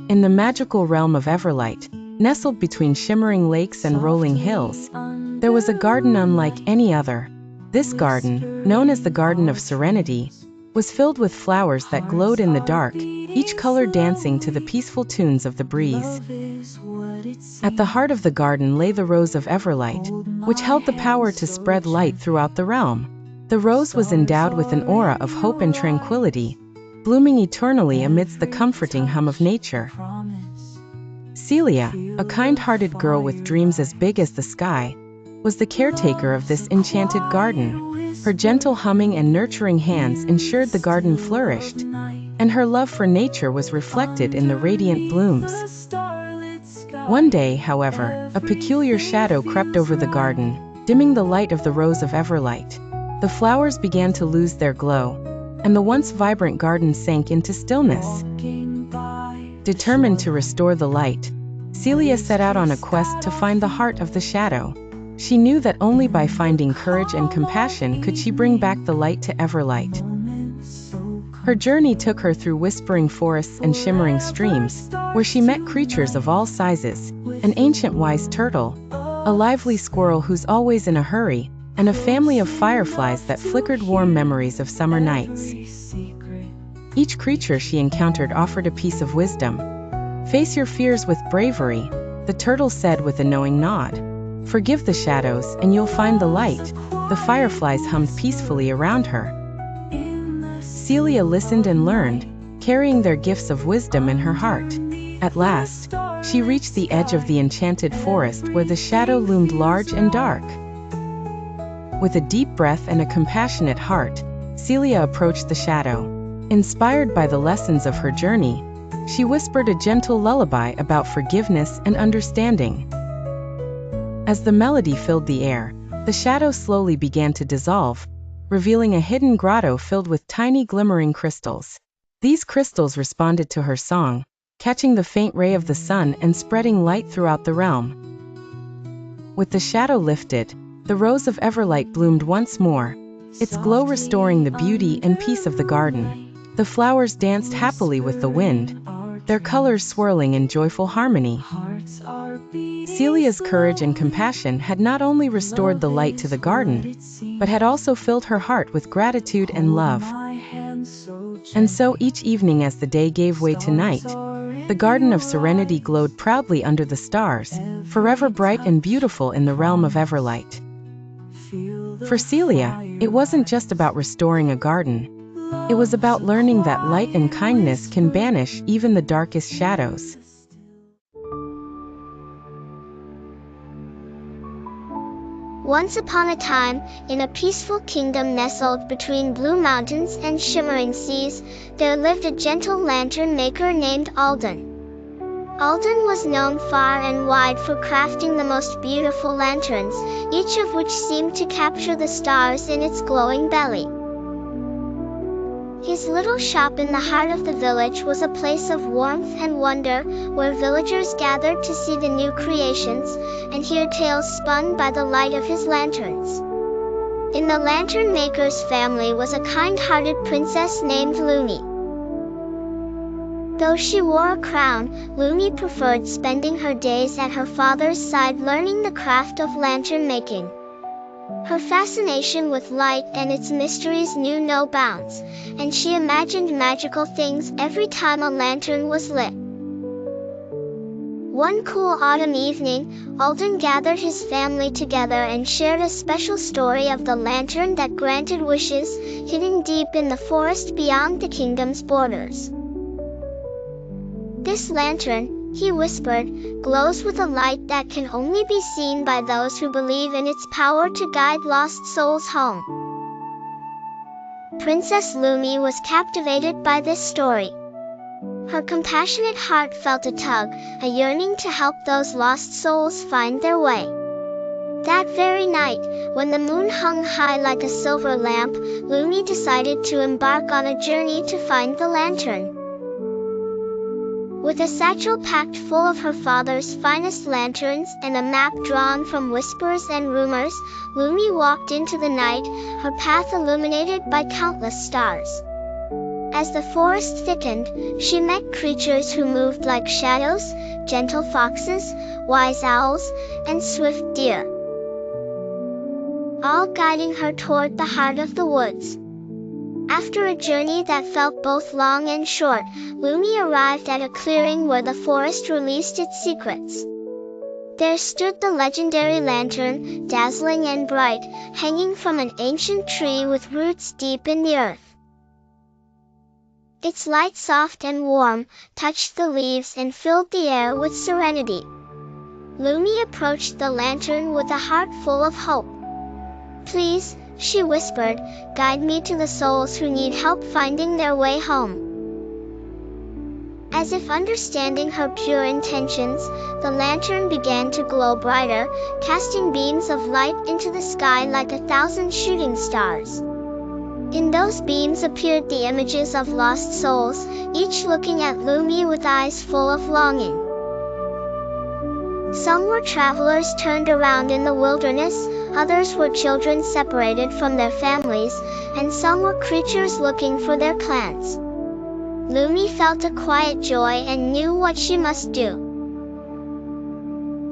In the magical realm of Everlight, nestled between shimmering lakes and rolling hills, there was a garden unlike any other. This garden, known as the Garden of Serenity, was filled with flowers that glowed in the dark, each color dancing to the peaceful tunes of the breeze. At the heart of the garden lay the Rose of Everlight, which held the power to spread light throughout the realm. The rose was endowed with an aura of hope and tranquility, blooming eternally amidst the comforting hum of nature. Celia, a kind-hearted girl with dreams as big as the sky, was the caretaker of this enchanted garden. Her gentle humming and nurturing hands ensured the garden flourished, and her love for nature was reflected in the radiant blooms. One day, however, a peculiar shadow crept over the garden, dimming the light of the Rose of Everlight. The flowers began to lose their glow, and the once vibrant garden sank into stillness. Determined to restore the light, Celia set out on a quest to find the heart of the shadow. She knew that only by finding courage and compassion could she bring back the light to Everlight. Her journey took her through whispering forests and shimmering streams, where she met creatures of all sizes, an ancient wise turtle, a lively squirrel who's always in a hurry, and a family of fireflies that flickered warm memories of summer nights. Each creature she encountered offered a piece of wisdom. "Face your fears with bravery," the turtle said with a knowing nod. "Forgive the shadows and you'll find the light." The fireflies hummed peacefully around her. Celia listened and learned, carrying their gifts of wisdom in her heart. At last, she reached the edge of the enchanted forest where the shadow loomed large and dark. With a deep breath and a compassionate heart, Celia approached the shadow. Inspired by the lessons of her journey, she whispered a gentle lullaby about forgiveness and understanding. As the melody filled the air, the shadow slowly began to dissolve, revealing a hidden grotto filled with tiny glimmering crystals. These crystals responded to her song, catching the faint ray of the sun and spreading light throughout the realm. With the shadow lifted, the Rose of Everlight bloomed once more, its glow restoring the beauty and peace of the garden. The flowers danced happily with the wind, their colors swirling in joyful harmony. Celia's courage and compassion had not only restored the light to the garden, but had also filled her heart with gratitude and love. And so each evening as the day gave way to night, the Garden of Serenity glowed proudly under the stars, forever bright and beautiful in the realm of Everlight. For Celia, it wasn't just about restoring a garden. It was about learning that light and kindness can banish even the darkest shadows. Once upon a time, in a peaceful kingdom nestled between blue mountains and shimmering seas, there lived a gentle lantern maker named Alden. Alden was known far and wide for crafting the most beautiful lanterns, each of which seemed to capture the stars in its glowing belly. His little shop in the heart of the village was a place of warmth and wonder, where villagers gathered to see the new creations and hear tales spun by the light of his lanterns. In the lantern maker's family was a kind-hearted princess named Lumi. Though she wore a crown, Lumi preferred spending her days at her father's side learning the craft of lantern making. Her fascination with light and its mysteries knew no bounds, and she imagined magical things every time a lantern was lit. One cool autumn evening, Alden gathered his family together and shared a special story of the lantern that granted wishes, hidden deep in the forest beyond the kingdom's borders. "This lantern," he whispered, "glows with a light that can only be seen by those who believe in its power to guide lost souls home." Princess Lumi was captivated by this story. Her compassionate heart felt a tug, a yearning to help those lost souls find their way. That very night, when the moon hung high like a silver lamp, Lumi decided to embark on a journey to find the lantern. With a satchel packed full of her father's finest lanterns and a map drawn from whispers and rumors, Lumi walked into the night, her path illuminated by countless stars. As the forest thickened, she met creatures who moved like shadows, gentle foxes, wise owls, and swift deer, all guiding her toward the heart of the woods. After a journey that felt both long and short, Lumi arrived at a clearing where the forest released its secrets. There stood the legendary lantern, dazzling and bright, hanging from an ancient tree with roots deep in the earth. Its light, soft and warm, touched the leaves and filled the air with serenity. Lumi approached the lantern with a heart full of hope. "Please," she whispered, "guide me to the souls who need help finding their way home." As if understanding her pure intentions, the lantern began to glow brighter, casting beams of light into the sky like 1,000 shooting stars. In those beams appeared the images of lost souls, each looking at Lumi with eyes full of longing. Some were travelers turned around in the wilderness, others were children separated from their families, and some were creatures looking for their clans. Lumi felt a quiet joy and knew what she must do.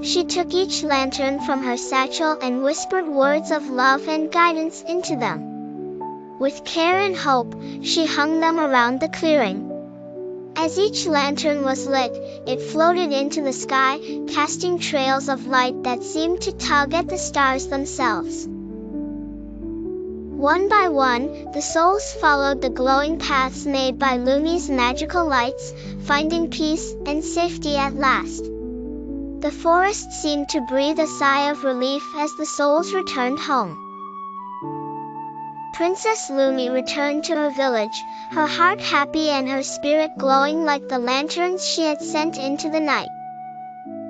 She took each lantern from her satchel and whispered words of love and guidance into them. With care and hope, she hung them around the clearing. As each lantern was lit, it floated into the sky, casting trails of light that seemed to tug at the stars themselves. One by one, the souls followed the glowing paths made by Lumi's magical lights, finding peace and safety at last. The forest seemed to breathe a sigh of relief as the souls returned home. Princess Lumi returned to her village, her heart happy and her spirit glowing like the lanterns she had sent into the night.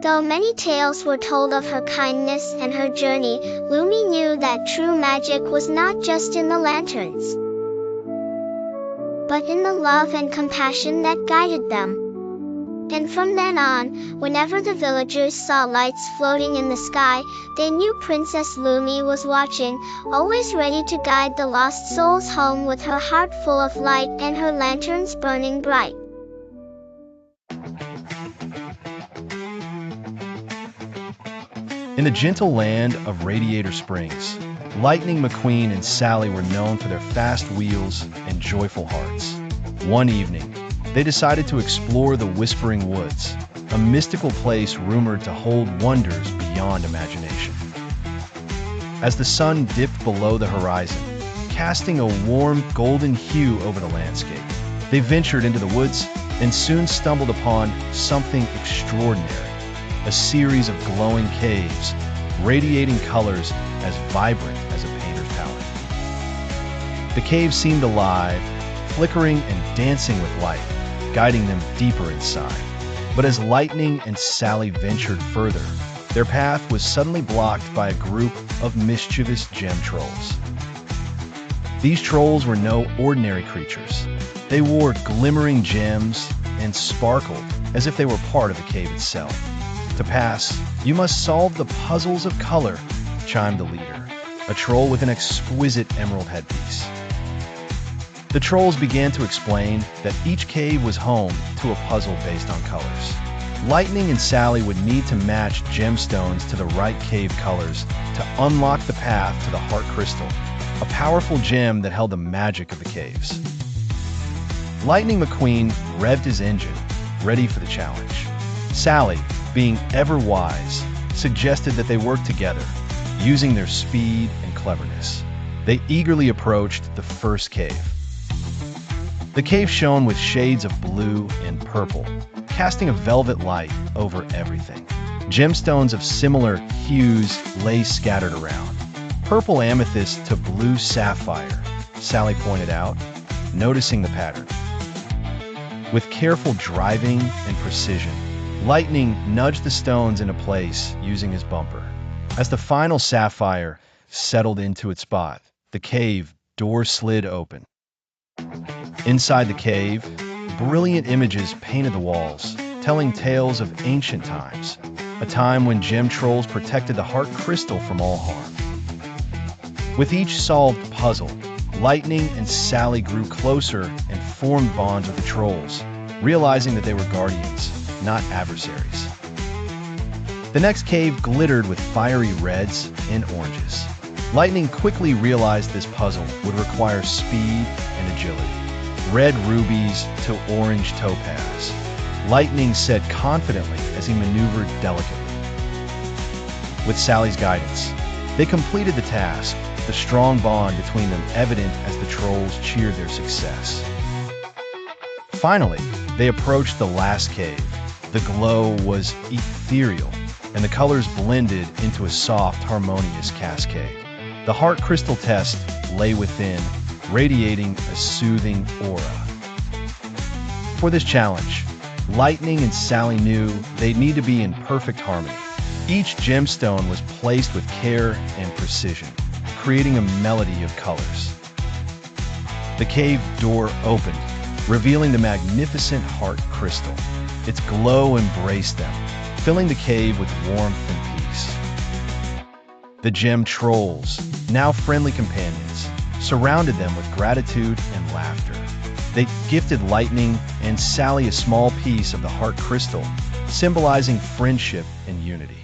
Though many tales were told of her kindness and her journey, Lumi knew that true magic was not just in the lanterns, but in the love and compassion that guided them. And from then on, whenever the villagers saw lights floating in the sky, they knew Princess Lumi was watching, always ready to guide the lost souls home with her heart full of light and her lanterns burning bright. In the gentle land of Radiator Springs, Lightning McQueen and Sally were known for their fast wheels and joyful hearts. One evening, they decided to explore the Whispering Woods, a mystical place rumored to hold wonders beyond imagination. As the sun dipped below the horizon, casting a warm golden hue over the landscape, they ventured into the woods and soon stumbled upon something extraordinary. A series of glowing caves, radiating colors as vibrant as a painter's palette. The caves seemed alive, flickering and dancing with light, guiding them deeper inside. But as Lightning and Sally ventured further, their path was suddenly blocked by a group of mischievous gem trolls. These trolls were no ordinary creatures. They wore glimmering gems and sparkled as if they were part of the cave itself. To pass, you must solve the puzzles of color, chimed the leader, a troll with an exquisite emerald headpiece. The trolls began to explain that each cave was home to a puzzle based on colors. Lightning and Sally would need to match gemstones to the right cave colors to unlock the path to the Heart Crystal, a powerful gem that held the magic of the caves. Lightning McQueen revved his engine, ready for the challenge. Sally, being ever wise, suggested that they work together, using their speed and cleverness. They eagerly approached the first cave. The cave shone with shades of blue and purple, casting a velvet light over everything. Gemstones of similar hues lay scattered around. Purple amethyst to blue sapphire, Sally pointed out, noticing the pattern. With careful driving and precision, Lightning nudged the stones into place using his bumper. As the final sapphire settled into its spot, the cave door slid open. Inside the cave, brilliant images painted the walls, telling tales of ancient times, a time when gem trolls protected the Heart Crystal from all harm. With each solved puzzle, Lightning and Sally grew closer and formed bonds with the trolls, realizing that they were guardians, not adversaries. The next cave glittered with fiery reds and oranges. Lightning quickly realized this puzzle would require speed and agility. Red rubies to orange topaz. Lightning said confidently as he maneuvered delicately. With Sally's guidance, they completed the task, the strong bond between them evident as the trolls cheered their success. Finally, they approached the last cave. The glow was ethereal, and the colors blended into a soft, harmonious cascade. The heart crystal test lay within, radiating a soothing aura. For this challenge, Lightning and Sally knew they'd need to be in perfect harmony. Each gemstone was placed with care and precision, creating a melody of colors. The cave door opened, revealing the magnificent heart crystal. Its glow embraced them, filling the cave with warmth and peace. The gem trolls, now friendly companions, surrounded them with gratitude and laughter. They gifted Lightning and Sally a small piece of the heart crystal, symbolizing friendship and unity.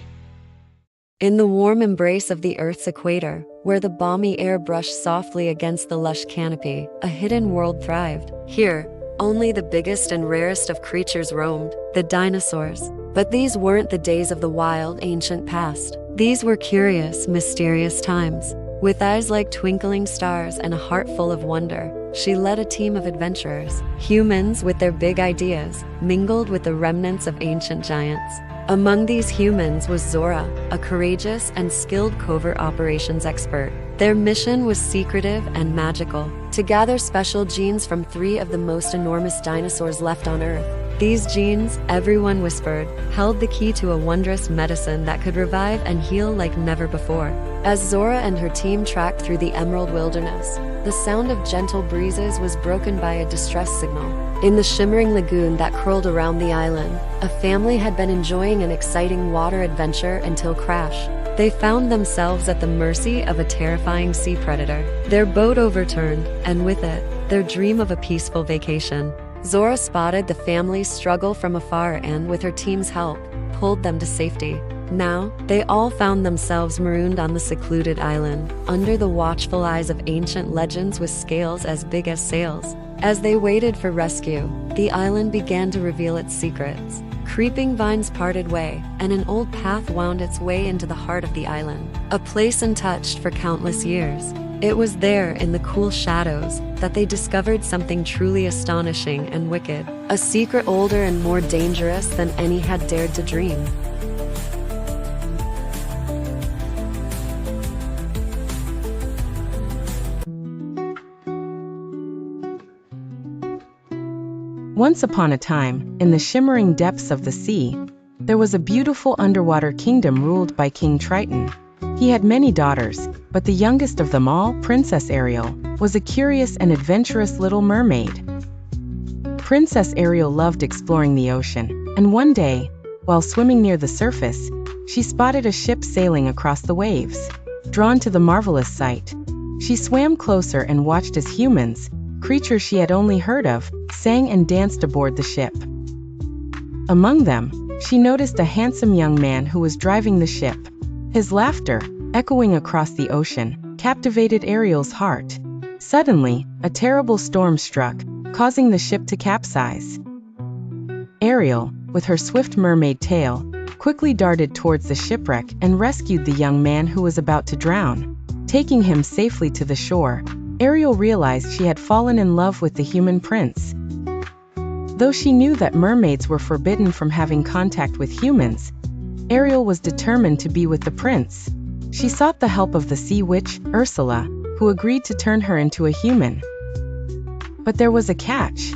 In the warm embrace of the Earth's equator, where the balmy air brushed softly against the lush canopy, a hidden world thrived. Here, only the biggest and rarest of creatures roamed, the dinosaurs. But these weren't the days of the wild, ancient past. These were curious, mysterious times. With eyes like twinkling stars and a heart full of wonder, she led a team of adventurers. Humans with their big ideas, mingled with the remnants of ancient giants. Among these humans was Zora, a courageous and skilled covert operations expert. Their mission was secretive and magical, to gather special genes from 3 of the most enormous dinosaurs left on Earth. These genes, everyone whispered, held the key to a wondrous medicine that could revive and heal like never before. As Zora and her team tracked through the Emerald Wilderness, the sound of gentle breezes was broken by a distress signal. In the shimmering lagoon that curled around the island, a family had been enjoying an exciting water adventure until crash. They found themselves at the mercy of a terrifying sea predator. Their boat overturned, and with it, their dream of a peaceful vacation. Zora spotted the family's struggle from afar and, with her team's help, pulled them to safety. Now, they all found themselves marooned on the secluded island, under the watchful eyes of ancient legends with scales as big as sails. As they waited for rescue, the island began to reveal its secrets. Creeping vines parted way, and an old path wound its way into the heart of the island, a place untouched for countless years. It was there, in the cool shadows, that they discovered something truly astonishing and wicked, a secret older and more dangerous than any had dared to dream. Once upon a time, in the shimmering depths of the sea, there was a beautiful underwater kingdom ruled by King Triton. He had many daughters, but the youngest of them all, Princess Ariel, was a curious and adventurous little mermaid. Princess Ariel loved exploring the ocean, and one day, while swimming near the surface, she spotted a ship sailing across the waves. Drawn to the marvelous sight, she swam closer and watched as humans, creatures she had only heard of, sang and danced aboard the ship. Among them, she noticed a handsome young man who was driving the ship. His laughter, echoing across the ocean, captivated Ariel's heart. Suddenly, a terrible storm struck, causing the ship to capsize. Ariel, with her swift mermaid tail, quickly darted towards the shipwreck and rescued the young man who was about to drown. Taking him safely to the shore, Ariel realized she had fallen in love with the human prince. Though she knew that mermaids were forbidden from having contact with humans, Ariel was determined to be with the prince. She sought the help of the sea witch, Ursula, who agreed to turn her into a human. But there was a catch.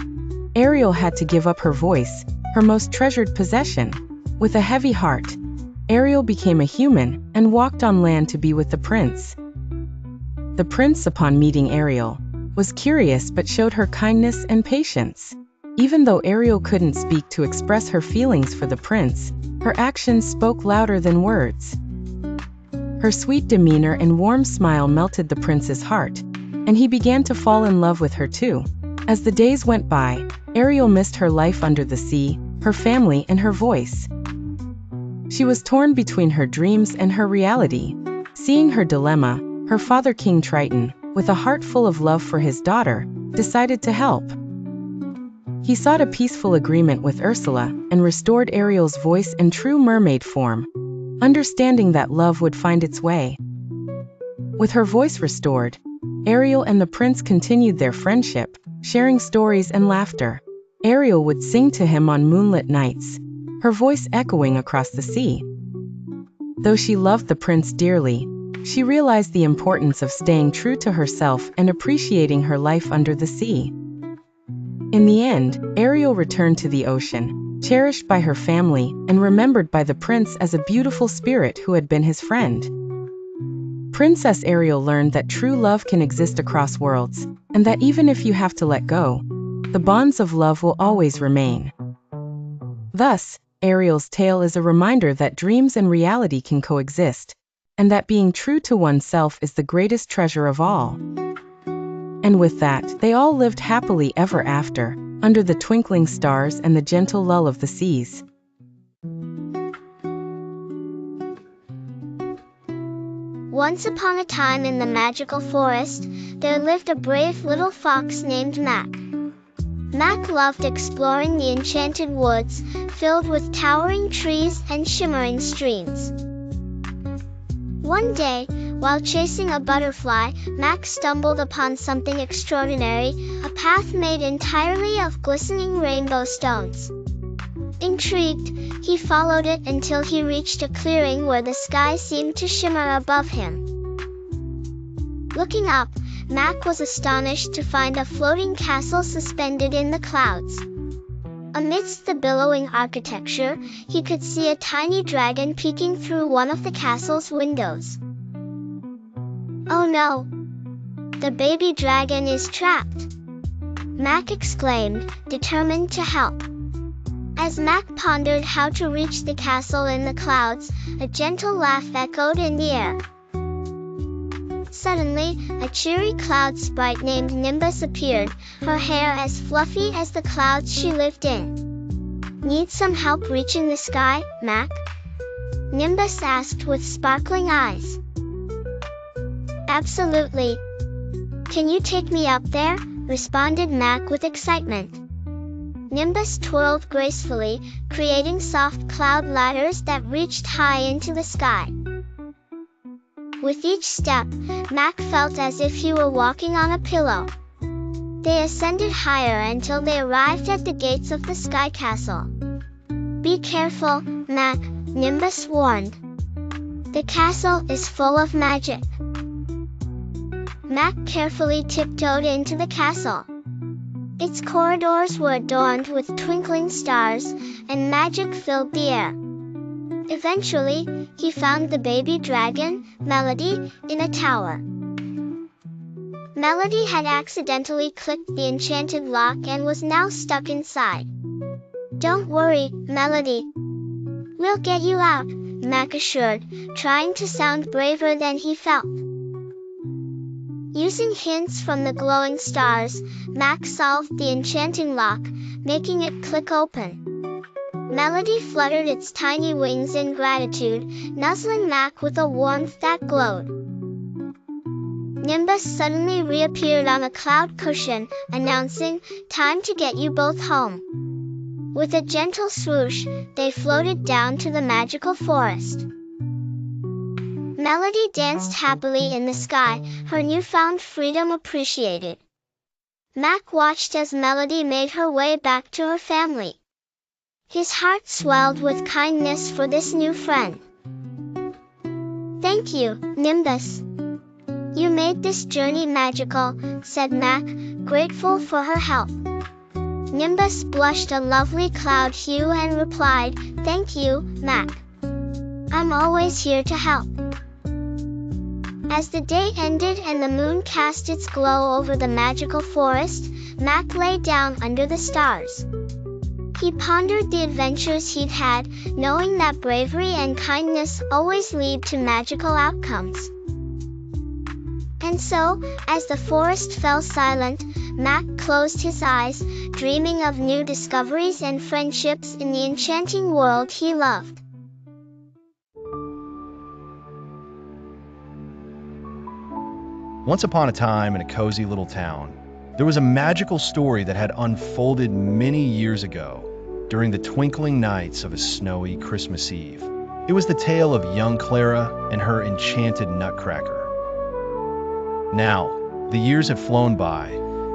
Ariel had to give up her voice, her most treasured possession. With a heavy heart, Ariel became a human and walked on land to be with the prince. The prince, upon meeting Ariel, was curious but showed her kindness and patience. Even though Ariel couldn't speak to express her feelings for the prince, her actions spoke louder than words. Her sweet demeanor and warm smile melted the prince's heart, and he began to fall in love with her too. As the days went by, Ariel missed her life under the sea, her family and her voice. She was torn between her dreams and her reality. Seeing her dilemma, her father King Triton, with a heart full of love for his daughter, decided to help. He sought a peaceful agreement with Ursula and restored Ariel's voice and true mermaid form, understanding that love would find its way. With her voice restored, Ariel and the prince continued their friendship, sharing stories and laughter. Ariel would sing to him on moonlit nights, her voice echoing across the sea. Though she loved the prince dearly, she realized the importance of staying true to herself and appreciating her life under the sea. In the end, Ariel returned to the ocean, cherished by her family and remembered by the prince as a beautiful spirit who had been his friend. Princess Ariel learned that true love can exist across worlds, and that even if you have to let go, the bonds of love will always remain. Thus, Ariel's tale is a reminder that dreams and reality can coexist, and that being true to oneself is the greatest treasure of all. And with that, they all lived happily ever after, under the twinkling stars and the gentle lull of the seas. Once upon a time in the magical forest, there lived a brave little fox named Mac. Mac loved exploring the enchanted woods, filled with towering trees and shimmering streams. One day, while chasing a butterfly, Mac stumbled upon something extraordinary, a path made entirely of glistening rainbow stones. Intrigued, he followed it until he reached a clearing where the sky seemed to shimmer above him. Looking up, Mac was astonished to find a floating castle suspended in the clouds. Amidst the billowing architecture, he could see a tiny dragon peeking through one of the castle's windows. "Oh no! The baby dragon is trapped!" Mac exclaimed, determined to help. As Mac pondered how to reach the castle in the clouds, a gentle laugh echoed in the air. Suddenly, a cheery cloud sprite named Nimbus appeared, her hair as fluffy as the clouds she lived in. "Need some help reaching the sky, Mac?" Nimbus asked with sparkling eyes. "Absolutely. Can you take me up there?" responded Mac with excitement. Nimbus twirled gracefully, creating soft cloud ladders that reached high into the sky. With each step, Mac felt as if he were walking on a pillow. They ascended higher until they arrived at the gates of the Sky Castle. "Be careful, Mac," Nimbus warned. "The castle is full of magic." Mac carefully tiptoed into the castle. Its corridors were adorned with twinkling stars, and magic filled the air. Eventually, he found the baby dragon, Melody, in a tower. Melody had accidentally clicked the enchanted lock and was now stuck inside. "Don't worry, Melody. We'll get you out," Mac assured, trying to sound braver than he felt. Using hints from the glowing stars, Mac solved the enchanting lock, making it click open. Melody fluttered its tiny wings in gratitude, nuzzling Mac with a warmth that glowed. Nimbus suddenly reappeared on a cloud cushion, announcing, "Time to get you both home." With a gentle swoosh, they floated down to the magical forest. Melody danced happily in the sky, her newfound freedom appreciated. Mac watched as Melody made her way back to her family. His heart swelled with kindness for this new friend. "Thank you, Nimbus. You made this journey magical," said Mac, grateful for her help. Nimbus blushed a lovely cloud hue and replied, "Thank you, Mac. I'm always here to help." As the day ended and the moon cast its glow over the magical forest, Mac lay down under the stars. He pondered the adventures he'd had, knowing that bravery and kindness always lead to magical outcomes. And so, as the forest fell silent, Mac closed his eyes, dreaming of new discoveries and friendships in the enchanting world he loved. Once upon a time in a cozy little town, there was a magical story that had unfolded many years ago during the twinkling nights of a snowy Christmas Eve. It was the tale of young Clara and her enchanted nutcracker. Now, the years had flown by,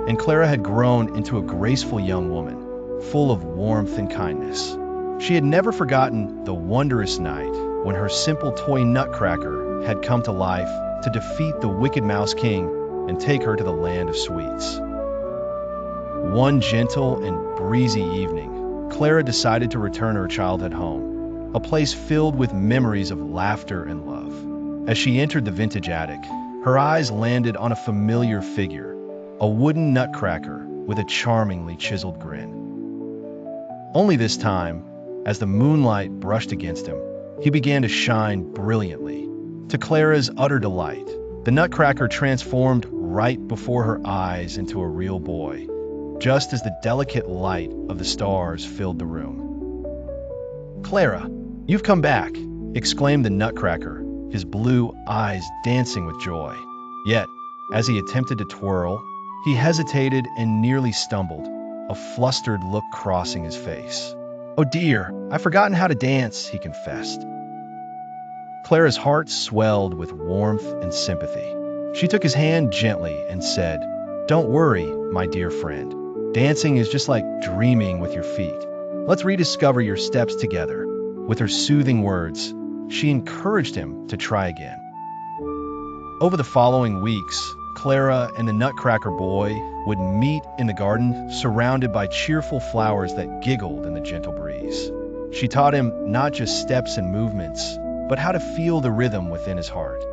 and Clara had grown into a graceful young woman, full of warmth and kindness. She had never forgotten the wondrous night when her simple toy nutcracker had come to life to defeat the wicked Mouse King and take her to the land of sweets. One gentle and breezy evening, Clara decided to return her childhood home, a place filled with memories of laughter and love. As she entered the vintage attic, her eyes landed on a familiar figure, a wooden nutcracker with a charmingly chiseled grin. Only this time, as the moonlight brushed against him, he began to shine brilliantly. To Clara's utter delight, the nutcracker transformed right before her eyes into a real boy, just as the delicate light of the stars filled the room. "Clara, you've come back!" exclaimed the nutcracker, his blue eyes dancing with joy. Yet, as he attempted to twirl, he hesitated and nearly stumbled, a flustered look crossing his face. "Oh dear, I've forgotten how to dance," he confessed. Clara's heart swelled with warmth and sympathy. She took his hand gently and said, "Don't worry, my dear friend. Dancing is just like dreaming with your feet. Let's rediscover your steps together." With her soothing words, she encouraged him to try again. Over the following weeks, Clara and the nutcracker boy would meet in the garden, surrounded by cheerful flowers that giggled in the gentle breeze. She taught him not just steps and movements, but how to feel the rhythm within his heart.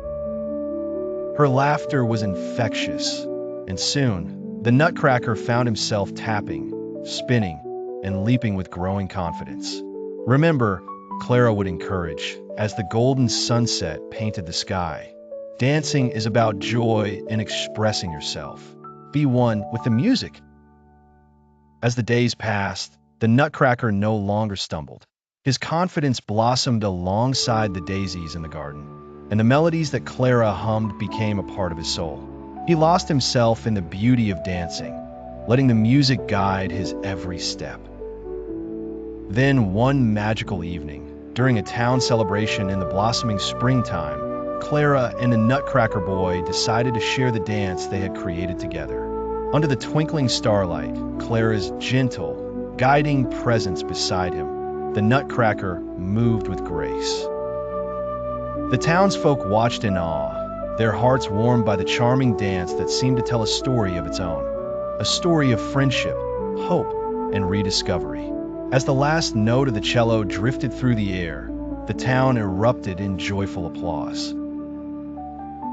Her laughter was infectious, and soon, the nutcracker found himself tapping, spinning, and leaping with growing confidence. "Remember," Clara would encourage, as the golden sunset painted the sky, "dancing is about joy and expressing yourself. Be one with the music." As the days passed, the nutcracker no longer stumbled. His confidence blossomed alongside the daisies in the garden, and the melodies that Clara hummed became a part of his soul. He lost himself in the beauty of dancing, letting the music guide his every step. Then one magical evening, during a town celebration in the blossoming springtime, Clara and the nutcracker boy decided to share the dance they had created together. Under the twinkling starlight, Clara's gentle, guiding presence beside him, the nutcracker moved with grace. The townsfolk watched in awe, their hearts warmed by the charming dance that seemed to tell a story of its own, a story of friendship, hope, and rediscovery. As the last note of the cello drifted through the air, the town erupted in joyful applause.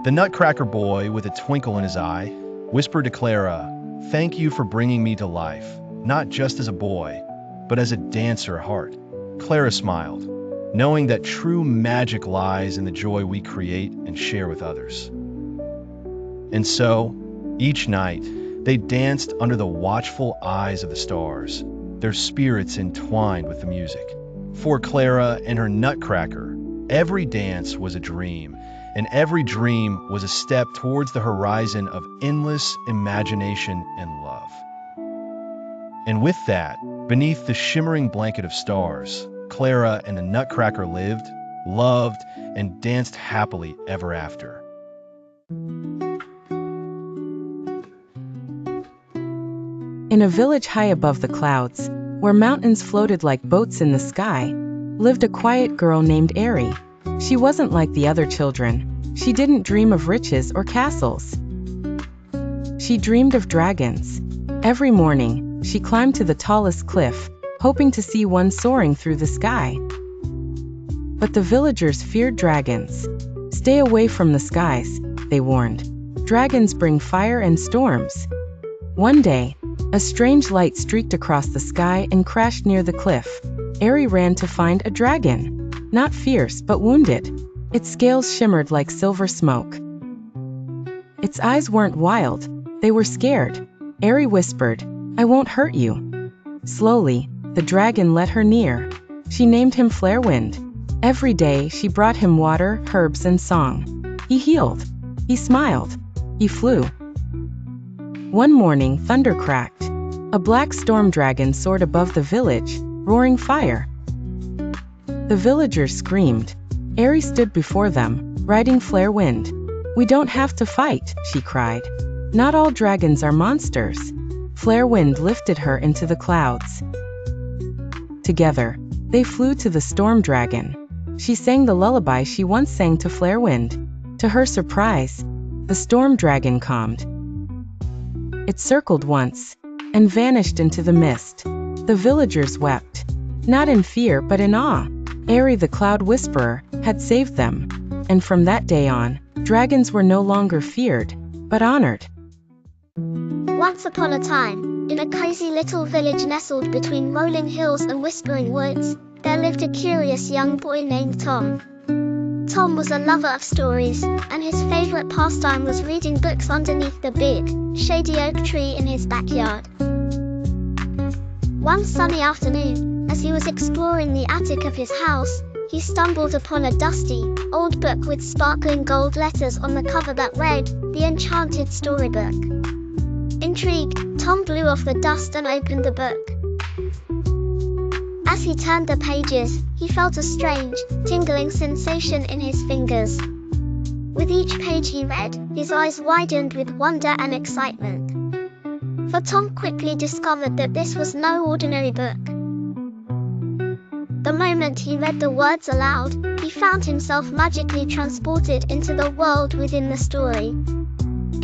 The nutcracker boy, with a twinkle in his eye, whispered to Clara, "Thank you for bringing me to life, not just as a boy, but as a dancer at heart." Clara smiled, knowing that true magic lies in the joy we create and share with others. And so, each night, they danced under the watchful eyes of the stars, their spirits entwined with the music. For Clara and her nutcracker, every dance was a dream, and every dream was a step towards the horizon of endless imagination and love. And with that, beneath the shimmering blanket of stars, Clara and the nutcracker lived, loved, and danced happily ever after. In a village high above the clouds, where mountains floated like boats in the sky, lived a quiet girl named Airy. She wasn't like the other children. She didn't dream of riches or castles. She dreamed of dragons. Every morning, she climbed to the tallest cliff, hoping to see one soaring through the sky. But the villagers feared dragons. "Stay away from the skies," they warned. "Dragons bring fire and storms." One day, a strange light streaked across the sky and crashed near the cliff. Airy ran to find a dragon, not fierce but wounded. Its scales shimmered like silver smoke. Its eyes weren't wild, they were scared. Airy whispered, "I won't hurt you." Slowly, the dragon let her near. She named him Flarewind. Every day she brought him water, herbs and song. He healed. He smiled. He flew. One morning thunder cracked. A black storm dragon soared above the village, roaring fire. The villagers screamed. Airy stood before them, riding Flarewind. "We don't have to fight," she cried. "Not all dragons are monsters." Flarewind lifted her into the clouds. Together, they flew to the storm dragon. She sang the lullaby she once sang to Flarewind. To her surprise, the storm dragon calmed. It circled once, and vanished into the mist. The villagers wept, not in fear but in awe. Airy the Cloud Whisperer had saved them, and from that day on, dragons were no longer feared, but honored. Once upon a time, in a cozy little village nestled between rolling hills and whispering woods, there lived a curious young boy named Tom. Tom was a lover of stories, and his favorite pastime was reading books underneath the big, shady oak tree in his backyard. One sunny afternoon, as he was exploring the attic of his house, he stumbled upon a dusty, old book with sparkling gold letters on the cover that read, "The Enchanted Storybook." Intrigued, Tom blew off the dust and opened the book. As he turned the pages, he felt a strange, tingling sensation in his fingers. With each page he read, his eyes widened with wonder and excitement. For Tom quickly discovered that this was no ordinary book. The moment he read the words aloud, he found himself magically transported into the world within the story.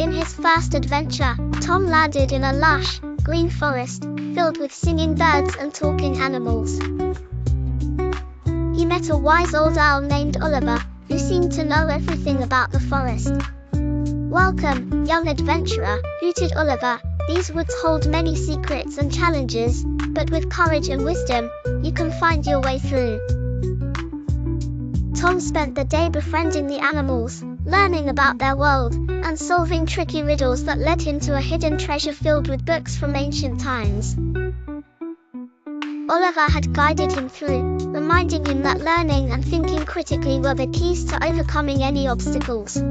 In his first adventure, Tom landed in a lush, green forest, filled with singing birds and talking animals. He met a wise old owl named Oliver, who seemed to know everything about the forest. "Welcome, young adventurer," hooted Oliver. "These woods hold many secrets and challenges, but with courage and wisdom, you can find your way through." Tom spent the day befriending the animals, learning about their world, and solving tricky riddles that led him to a hidden treasure filled with books from ancient times. Oliver had guided him through, reminding him that learning and thinking critically were the keys to overcoming any obstacles.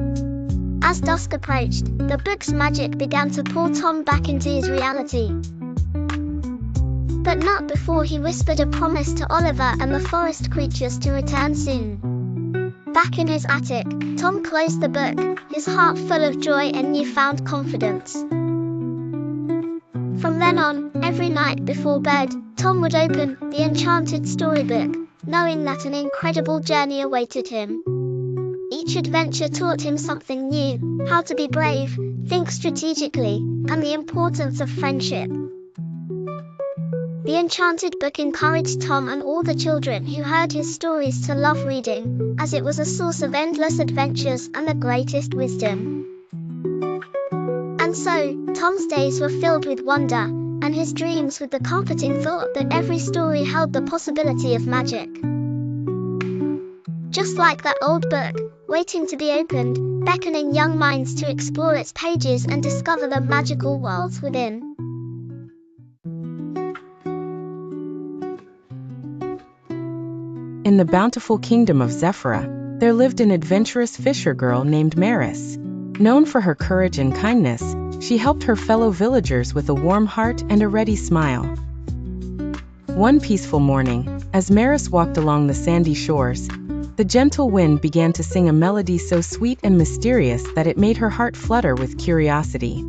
As dusk approached, the book's magic began to pull Tom back into his reality. But not before he whispered a promise to Oliver and the forest creatures to return soon. Back in his attic, Tom closed the book, his heart full of joy and newfound confidence. From then on, every night before bed, Tom would open the Enchanted Storybook, knowing that an incredible journey awaited him. Each adventure taught him something new, how to be brave, think strategically, and the importance of friendship. The Enchanted Book encouraged Tom and all the children who heard his stories to love reading, as it was a source of endless adventures and the greatest wisdom. And so, Tom's days were filled with wonder, and his dreams with the comforting thought that every story held the possibility of magic. Just like that old book, waiting to be opened, beckoning young minds to explore its pages and discover the magical worlds within. In the bountiful kingdom of Zephyra, there lived an adventurous fisher girl named Maris. Known for her courage and kindness, she helped her fellow villagers with a warm heart and a ready smile. One peaceful morning, as Maris walked along the sandy shores, the gentle wind began to sing a melody so sweet and mysterious that it made her heart flutter with curiosity.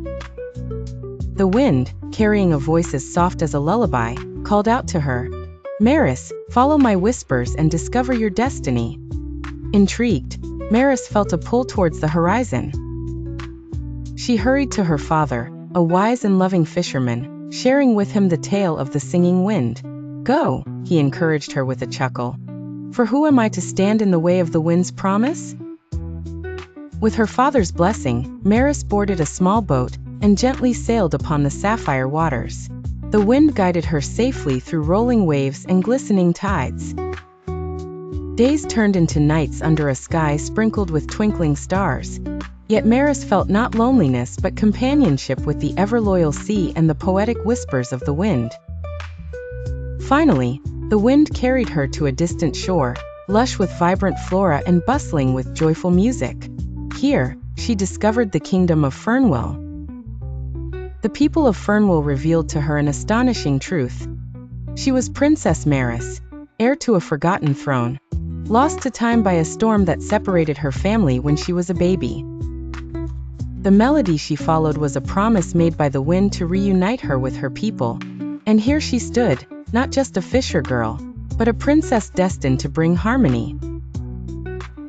The wind, carrying a voice as soft as a lullaby, called out to her, "Maris, follow my whispers and discover your destiny." Intrigued, Maris felt a pull towards the horizon. She hurried to her father, a wise and loving fisherman, sharing with him the tale of the singing wind. "Go," he encouraged her with a chuckle. "For who am I to stand in the way of the wind's promise?" With her father's blessing, Maris boarded a small boat and gently sailed upon the sapphire waters. The wind guided her safely through rolling waves and glistening tides. Days turned into nights under a sky sprinkled with twinkling stars. Yet Maris felt not loneliness but companionship with the ever-loyal sea and the poetic whispers of the wind. Finally, the wind carried her to a distant shore, lush with vibrant flora and bustling with joyful music. Here, she discovered the kingdom of Fernwell. The people of Fernwell revealed to her an astonishing truth. She was Princess Maris, heir to a forgotten throne, lost to time by a storm that separated her family when she was a baby. The melody she followed was a promise made by the wind to reunite her with her people, and here she stood, not just a fisher girl, but a princess destined to bring harmony.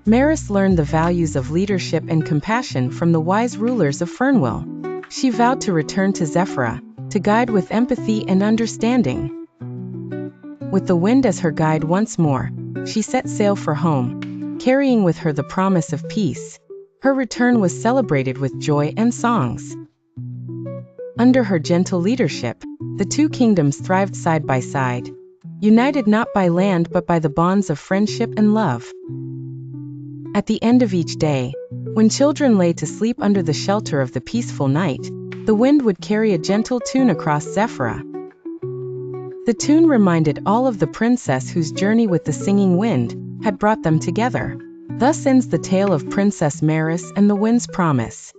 Maris learned the values of leadership and compassion from the wise rulers of Fernwell. She vowed to return to Zephyra, to guide with empathy and understanding. With the wind as her guide once more, she set sail for home, carrying with her the promise of peace. Her return was celebrated with joy and songs. Under her gentle leadership, the two kingdoms thrived side by side, united not by land but by the bonds of friendship and love. At the end of each day, when children lay to sleep under the shelter of the peaceful night, the wind would carry a gentle tune across Zephyra. The tune reminded all of the princess whose journey with the singing wind had brought them together. Thus ends the tale of Princess Maris and the Wind's Promise.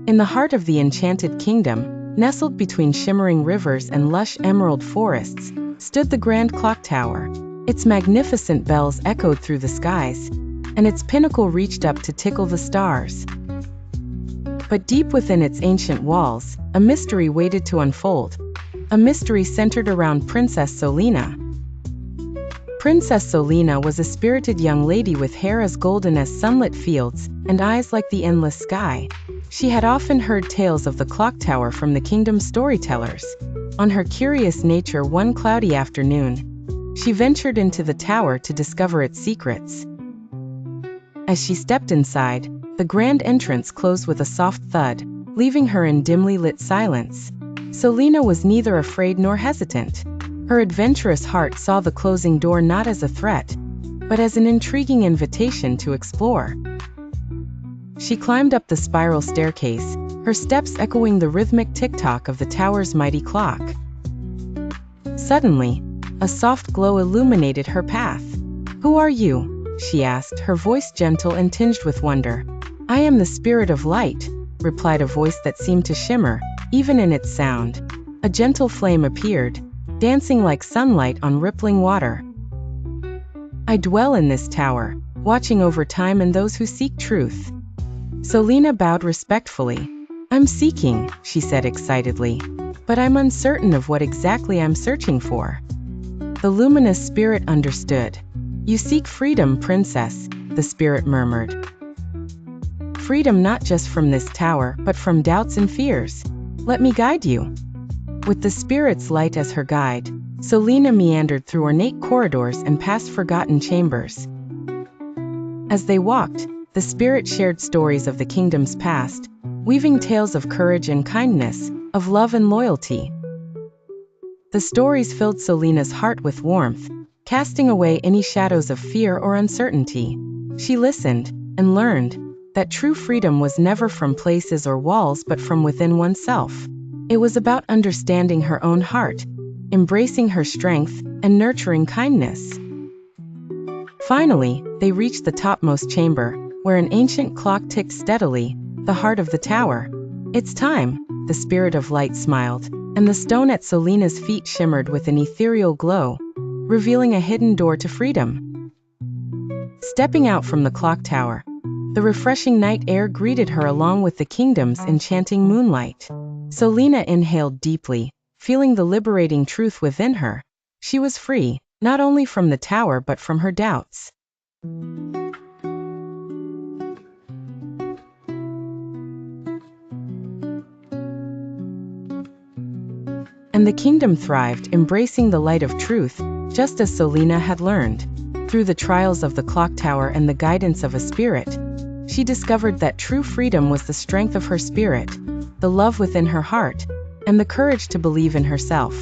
In the heart of the enchanted kingdom, nestled between shimmering rivers and lush emerald forests, stood the grand clock tower. Its magnificent bells echoed through the skies, and its pinnacle reached up to tickle the stars. But deep within its ancient walls, a mystery waited to unfold. A mystery centered around Princess Solina. Princess Solina was a spirited young lady with hair as golden as sunlit fields and eyes like the endless sky. She had often heard tales of the clock tower from the kingdom's storytellers. On her curious nature one cloudy afternoon, she ventured into the tower to discover its secrets. As she stepped inside, the grand entrance closed with a soft thud, leaving her in dimly lit silence. Solina was neither afraid nor hesitant. Her adventurous heart saw the closing door not as a threat, but as an intriguing invitation to explore. She climbed up the spiral staircase, her steps echoing the rhythmic tick-tock of the tower's mighty clock. Suddenly, a soft glow illuminated her path. "Who are you?" she asked, her voice gentle and tinged with wonder. "I am the spirit of light," replied a voice that seemed to shimmer, even in its sound. A gentle flame appeared, dancing like sunlight on rippling water. "I dwell in this tower, watching over time and those who seek truth." Solina bowed respectfully. "I'm seeking," she said excitedly, "but I'm uncertain of what exactly I'm searching for." The luminous spirit understood. "You seek freedom, princess," the spirit murmured. "Freedom not just from this tower, but from doubts and fears. Let me guide you." With the spirit's light as her guide, Solina meandered through ornate corridors and past forgotten chambers. As they walked, the spirit shared stories of the kingdom's past, weaving tales of courage and kindness, of love and loyalty. The stories filled Solina's heart with warmth, casting away any shadows of fear or uncertainty. She listened, and learned that true freedom was never from places or walls but from within oneself. It was about understanding her own heart, embracing her strength, and nurturing kindness. Finally, they reached the topmost chamber, where an ancient clock ticked steadily, the heart of the tower. "It's time," the spirit of light smiled, and the stone at Solina's feet shimmered with an ethereal glow, revealing a hidden door to freedom. Stepping out from the clock tower, the refreshing night air greeted her along with the kingdom's enchanting moonlight. Solina inhaled deeply, feeling the liberating truth within her. She was free, not only from the tower but from her doubts. And the kingdom thrived, embracing the light of truth, just as Solina had learned. Through the trials of the clock tower and the guidance of a spirit, she discovered that true freedom was the strength of her spirit, the love within her heart, and the courage to believe in herself.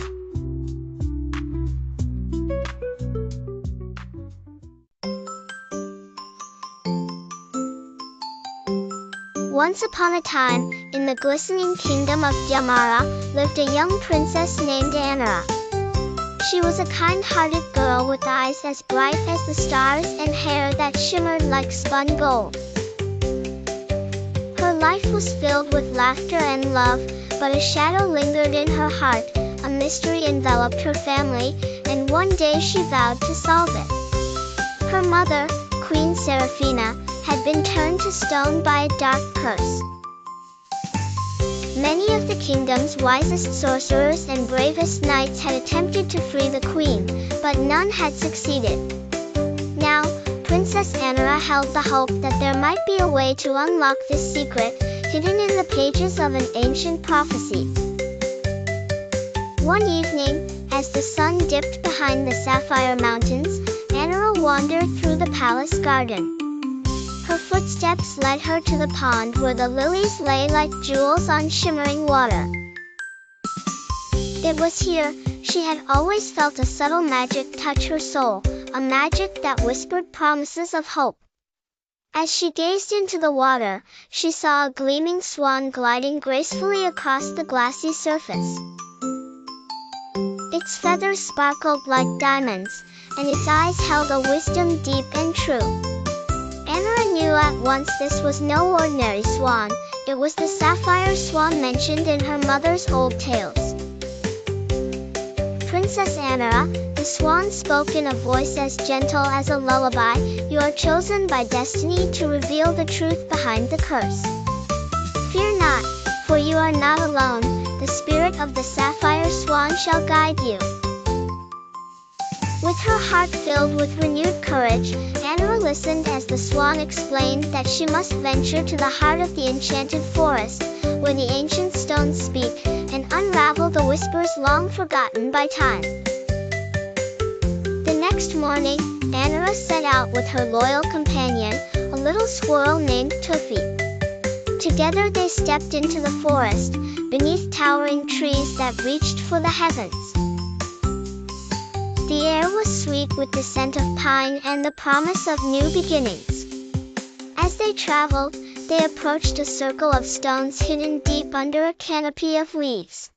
Once upon a time, in the glistening kingdom of Damara, lived a young princess named Anara. She was a kind-hearted girl with eyes as bright as the stars and hair that shimmered like spun gold. Her life was filled with laughter and love, but a shadow lingered in her heart, a mystery enveloped her family, and one day she vowed to solve it. Her mother, Queen Seraphina, had been turned to stone by a dark curse. Many of the kingdom's wisest sorcerers and bravest knights had attempted to free the queen, but none had succeeded. Now, Princess Anara held the hope that there might be a way to unlock this secret, hidden in the pages of an ancient prophecy. One evening, as the sun dipped behind the sapphire mountains, Anara wandered through the palace garden. Her footsteps led her to the pond where the lilies lay like jewels on shimmering water. It was here she had always felt a subtle magic touch her soul, a magic that whispered promises of hope. As she gazed into the water, she saw a gleaming swan gliding gracefully across the glassy surface. Its feathers sparkled like diamonds, and its eyes held a wisdom deep and true. Anara knew at once this was no ordinary swan, it was the sapphire swan mentioned in her mother's old tales. Princess Anara, the swan spoke in a voice as gentle as a lullaby, "You are chosen by destiny to reveal the truth behind the curse. Fear not, for you are not alone, the spirit of the sapphire swan shall guide you." With her heart filled with renewed courage, Anara listened as the swan explained that she must venture to the heart of the enchanted forest, where the ancient stones speak, and unravel the whispers long forgotten by time. The next morning, Anara set out with her loyal companion, a little squirrel named Tuffy. Together they stepped into the forest, beneath towering trees that reached for the heavens. The air was sweet with the scent of pine and the promise of new beginnings. As they traveled, they approached a circle of stones hidden deep under a canopy of leaves.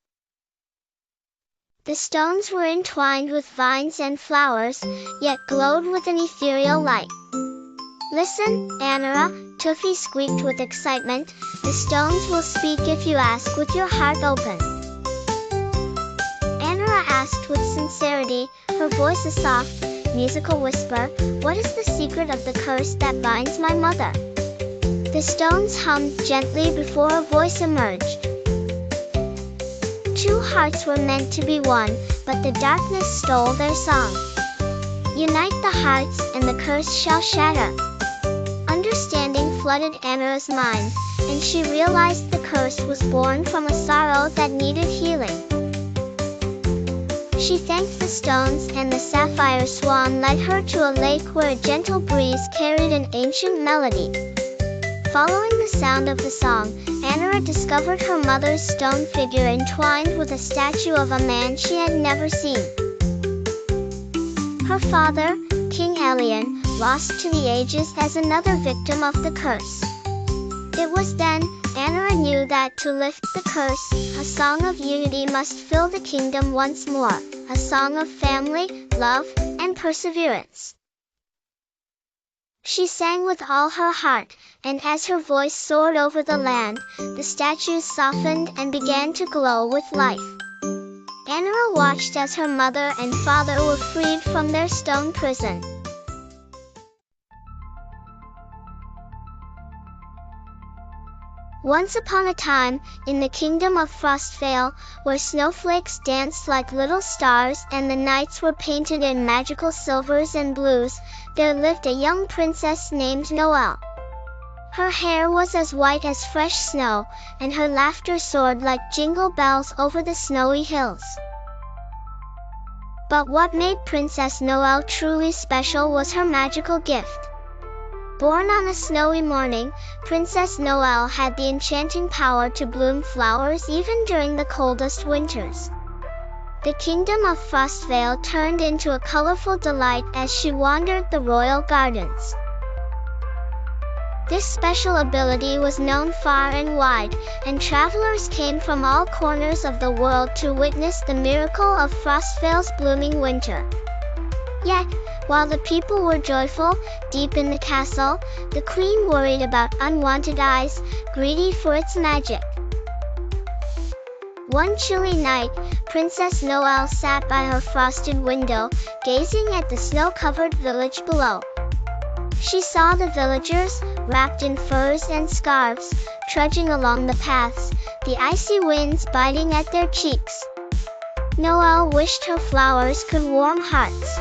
The stones were entwined with vines and flowers, yet glowed with an ethereal light. "Listen, Anara," Tuffy squeaked with excitement, "the stones will speak if you ask with your heart open." Anara asked with sincerity, her voice a soft, musical whisper, "What is the secret of the curse that binds my mother?" The stones hummed gently before a voice emerged. "Two hearts were meant to be one, but the darkness stole their song. Unite the hearts, and the curse shall shatter." Understanding flooded Anara's mind, and she realized the curse was born from a sorrow that needed healing. She thanked the stones, and the sapphire swan led her to a lake where a gentle breeze carried an ancient melody. Following the sound of the song, Anara discovered her mother's stone figure entwined with a statue of a man she had never seen. Her father, King Elian, lost to the ages as another victim of the curse. It was then Anara knew that to lift the curse, a song of unity must fill the kingdom once more, a song of family, love, and perseverance. She sang with all her heart, and as her voice soared over the land, the statues softened and began to glow with life. Anara watched as her mother and father were freed from their stone prison. Once upon a time, in the kingdom of Frostvale, where snowflakes danced like little stars and the nights were painted in magical silvers and blues, there lived a young princess named Noelle. Her hair was as white as fresh snow, and her laughter soared like jingle bells over the snowy hills. But what made Princess Noelle truly special was her magical gift. Born on a snowy morning, Princess Noelle had the enchanting power to bloom flowers even during the coldest winters. The kingdom of Frostvale turned into a colorful delight as she wandered the royal gardens. This special ability was known far and wide, and travelers came from all corners of the world to witness the miracle of Frostvale's blooming winter. Yet, while the people were joyful, deep in the castle, the queen worried about unwanted eyes, greedy for its magic. One chilly night, Princess Noelle sat by her frosted window, gazing at the snow-covered village below. She saw the villagers, wrapped in furs and scarves, trudging along the paths, the icy winds biting at their cheeks. Noelle wished her flowers could warm hearts.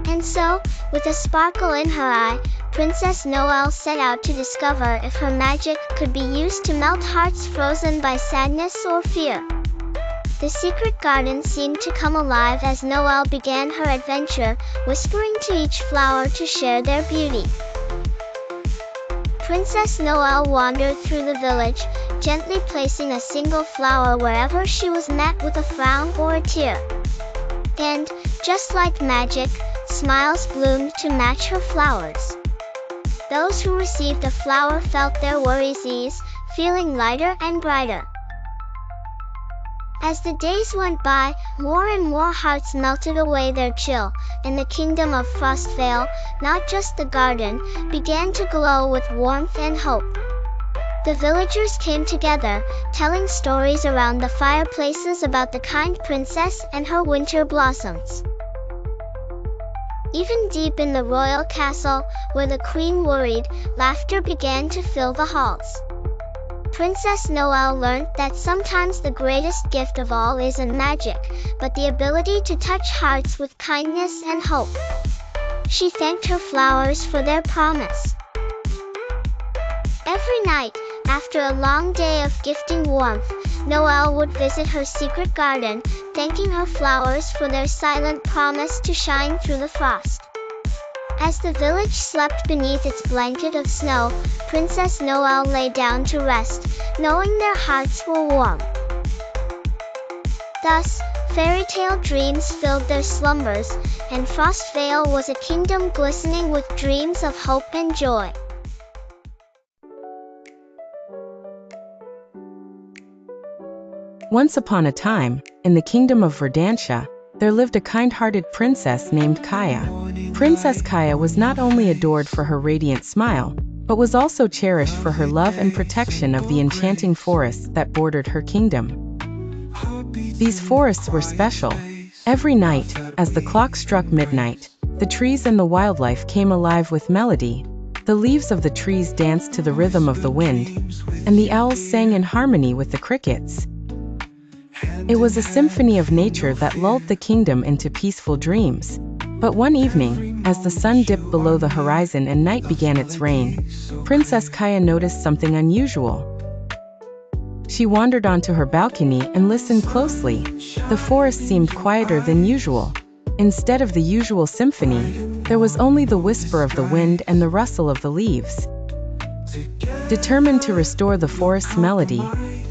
And so, with a sparkle in her eye, Princess Noelle set out to discover if her magic could be used to melt hearts frozen by sadness or fear. The secret garden seemed to come alive as Noelle began her adventure, whispering to each flower to share their beauty. Princess Noelle wandered through the village, gently placing a single flower wherever she was met with a frown or a tear. And, just like magic, smiles bloomed to match her flowers. Those who received a flower felt their worries ease, feeling lighter and brighter. As the days went by, more and more hearts melted away their chill, and the kingdom of Frostvale, not just the garden, began to glow with warmth and hope. The villagers came together, telling stories around the fireplaces about the kind princess and her winter blossoms. Even deep in the royal castle, where the queen worried, laughter began to fill the halls. Princess Noelle learned that sometimes the greatest gift of all isn't magic, but the ability to touch hearts with kindness and hope. She thanked her flowers for their promise. Every night, after a long day of gifting warmth, Noelle would visit her secret garden, thanking her flowers for their silent promise to shine through the frost. As the village slept beneath its blanket of snow, Princess Noelle lay down to rest, knowing their hearts were warm. Thus, fairy tale dreams filled their slumbers, and Frostvale was a kingdom glistening with dreams of hope and joy. Once upon a time, in the kingdom of Verdantia, there lived a kind-hearted princess named Kaya. Princess Kaya was not only adored for her radiant smile, but was also cherished for her love and protection of the enchanting forests that bordered her kingdom. These forests were special. Every night, as the clock struck midnight, the trees and the wildlife came alive with melody. The leaves of the trees danced to the rhythm of the wind, and the owls sang in harmony with the crickets. It was a symphony of nature that lulled the kingdom into peaceful dreams. But one evening, as the sun dipped below the horizon and night began its reign, Princess Kaya noticed something unusual. She wandered onto her balcony and listened closely. The forest seemed quieter than usual. Instead of the usual symphony, there was only the whisper of the wind and the rustle of the leaves. Determined to restore the forest's melody,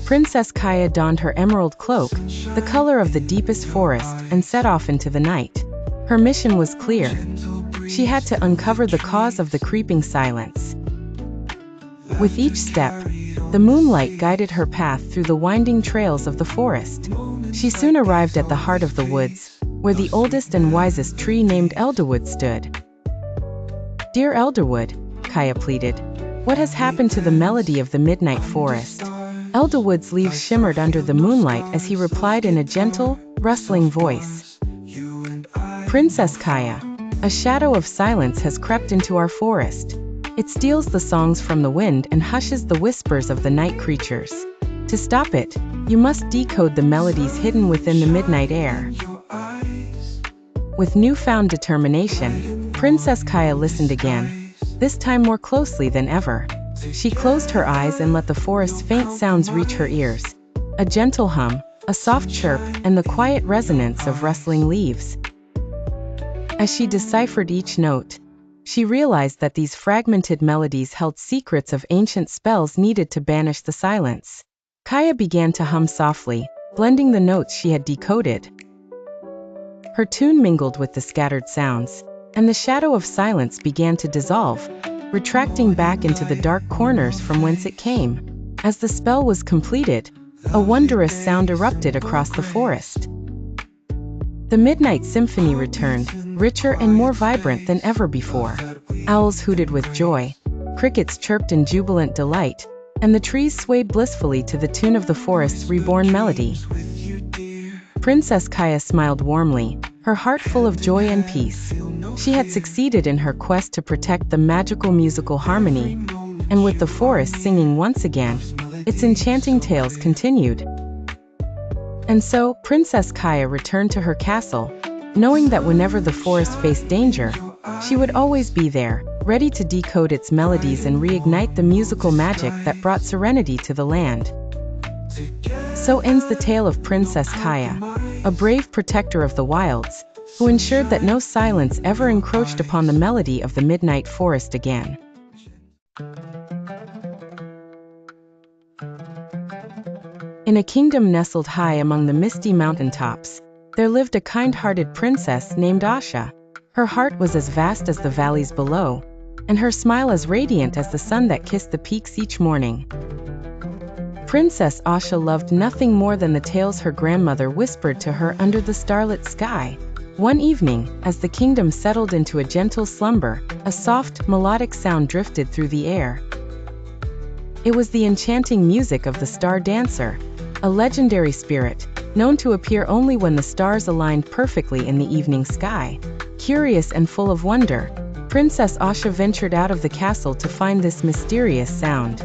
Princess Kaya donned her emerald cloak, the color of the deepest forest, and set off into the night. Her mission was clear. She had to uncover the cause of the creeping silence. With each step, the moonlight guided her path through the winding trails of the forest. She soon arrived at the heart of the woods, where the oldest and wisest tree named Elderwood stood. "Dear Elderwood," Kaya pleaded, "what has happened to the melody of the midnight forest?" Elderwood's leaves shimmered under the moonlight as he replied in a gentle, rustling voice. "Princess Kaya, a shadow of silence has crept into our forest. It steals the songs from the wind and hushes the whispers of the night creatures. To stop it, you must decode the melodies hidden within the midnight air." With newfound determination, Princess Kaya listened again, this time more closely than ever. She closed her eyes and let the forest's faint sounds reach her ears. A gentle hum, a soft chirp, and the quiet resonance of rustling leaves. As she deciphered each note, she realized that these fragmented melodies held secrets of ancient spells needed to banish the silence. Kaya began to hum softly, blending the notes she had decoded. Her tune mingled with the scattered sounds, and the shadow of silence began to dissolve, retracting back into the dark corners from whence it came. As the spell was completed, a wondrous sound erupted across the forest. The midnight symphony returned, richer and more vibrant than ever before. Owls hooted with joy, crickets chirped in jubilant delight, and the trees swayed blissfully to the tune of the forest's reborn melody. Princess Kaya smiled warmly, her heart full of joy and peace. She had succeeded in her quest to protect the magical musical harmony, and with the forest singing once again, its enchanting tales continued. And so, Princess Kaya returned to her castle, knowing that whenever the forest faced danger, she would always be there, ready to decode its melodies and reignite the musical magic that brought serenity to the land. So ends the tale of Princess Kaya, a brave protector of the wilds, who ensured that no silence ever encroached upon the melody of the midnight forest again. In a kingdom nestled high among the misty mountaintops, there lived a kind-hearted princess named Asha. Her heart was as vast as the valleys below, and her smile as radiant as the sun that kissed the peaks each morning. Princess Asha loved nothing more than the tales her grandmother whispered to her under the starlit sky. One evening, as the kingdom settled into a gentle slumber, a soft, melodic sound drifted through the air. It was the enchanting music of the star dancer, a legendary spirit, known to appear only when the stars aligned perfectly in the evening sky. Curious and full of wonder, Princess Asha ventured out of the castle to find this mysterious sound.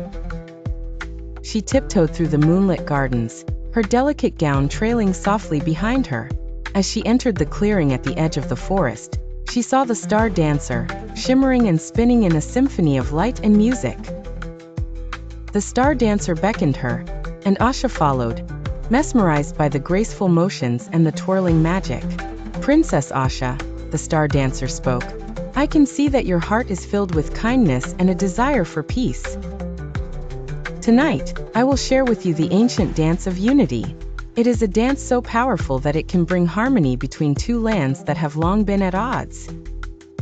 She tiptoed through the moonlit gardens, her delicate gown trailing softly behind her. As she entered the clearing at the edge of the forest, she saw the star dancer, shimmering and spinning in a symphony of light and music. The star dancer beckoned her, and Asha followed, mesmerized by the graceful motions and the twirling magic. "Princess Asha," the star dancer spoke, "I can see that your heart is filled with kindness and a desire for peace. Tonight, I will share with you the ancient dance of unity. It is a dance so powerful that it can bring harmony between two lands that have long been at odds."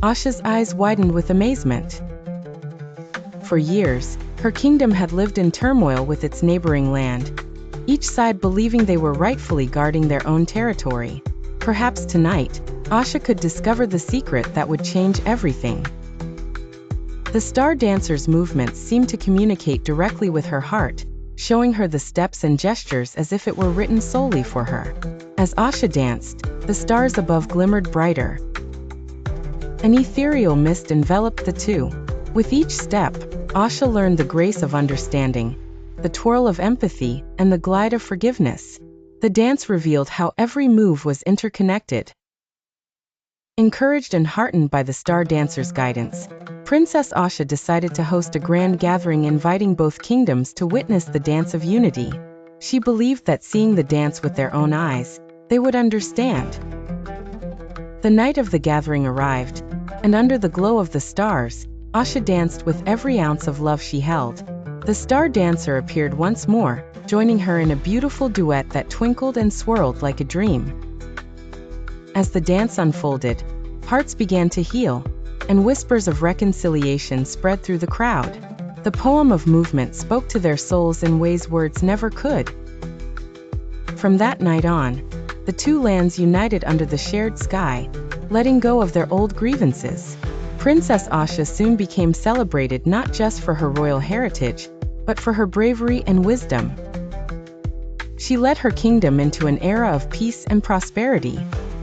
Asha's eyes widened with amazement. For years, her kingdom had lived in turmoil with its neighboring land, each side believing they were rightfully guarding their own territory. Perhaps tonight, Asha could discover the secret that would change everything. The star dancer's movements seemed to communicate directly with her heart, showing her the steps and gestures as if it were written solely for her. As Asha danced, the stars above glimmered brighter. An ethereal mist enveloped the two. With each step, Asha learned the grace of understanding, the twirl of empathy, and the glide of forgiveness. The dance revealed how every move was interconnected. Encouraged and heartened by the star dancer's guidance, Princess Asha decided to host a grand gathering inviting both kingdoms to witness the dance of unity. She believed that seeing the dance with their own eyes, they would understand. The night of the gathering arrived, and under the glow of the stars, Asha danced with every ounce of love she held. The star dancer appeared once more, joining her in a beautiful duet that twinkled and swirled like a dream. As the dance unfolded, hearts began to heal, and whispers of reconciliation spread through the crowd. The poem of movement spoke to their souls in ways words never could. From that night on, the two lands united under the shared sky, letting go of their old grievances. Princess Asha soon became celebrated not just for her royal heritage, but for her bravery and wisdom. She led her kingdom into an era of peace and prosperity.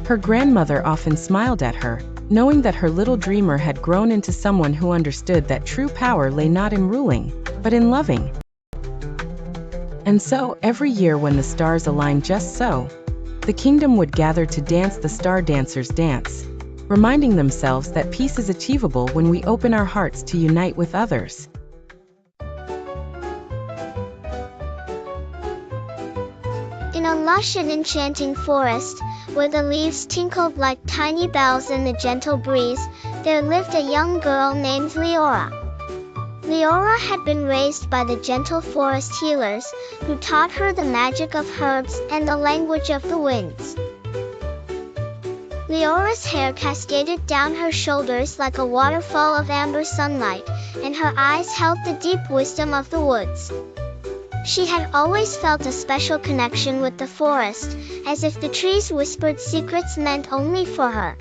Her grandmother often smiled at her, knowing that her little dreamer had grown into someone who understood that true power lay not in ruling, but in loving. And so, every year when the stars aligned just so, the kingdom would gather to dance the star dancer's dance, reminding themselves that peace is achievable when we open our hearts to unite with others. In a lush and enchanting forest, where the leaves tinkled like tiny bells in the gentle breeze, there lived a young girl named Leora. Leora had been raised by the gentle forest healers, who taught her the magic of herbs and the language of the winds. Leora's hair cascaded down her shoulders like a waterfall of amber sunlight, and her eyes held the deep wisdom of the woods. She had always felt a special connection with the forest, as if the trees whispered secrets meant only for her.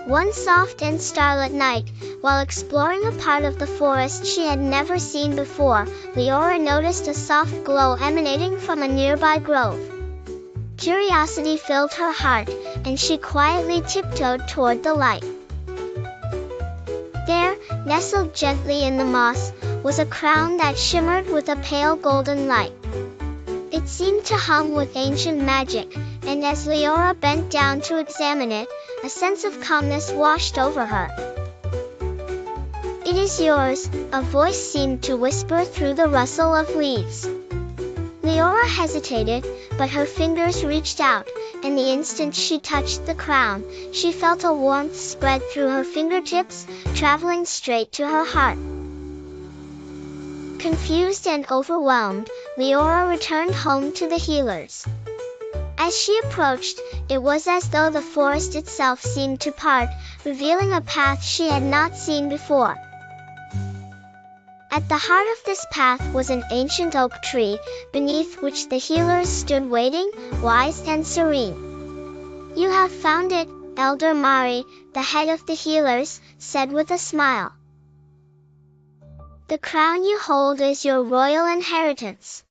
One soft and starlit night, while exploring a part of the forest she had never seen before, Leora noticed a soft glow emanating from a nearby grove. Curiosity filled her heart, and she quietly tiptoed toward the light. There, nestled gently in the moss, was a crown that shimmered with a pale golden light. It seemed to hum with ancient magic, and as Leora bent down to examine it, a sense of calmness washed over her. "It is yours," a voice seemed to whisper through the rustle of leaves. Leora hesitated, but her fingers reached out, and the instant she touched the crown, she felt a warmth spread through her fingertips, traveling straight to her heart. Confused and overwhelmed, Leora returned home to the healers. As she approached, it was as though the forest itself seemed to part, revealing a path she had not seen before. At the heart of this path was an ancient oak tree, beneath which the healers stood waiting, wise and serene. "You have found it," Elder Mari, the head of the healers, said with a smile. "The crown you hold is your royal inheritance.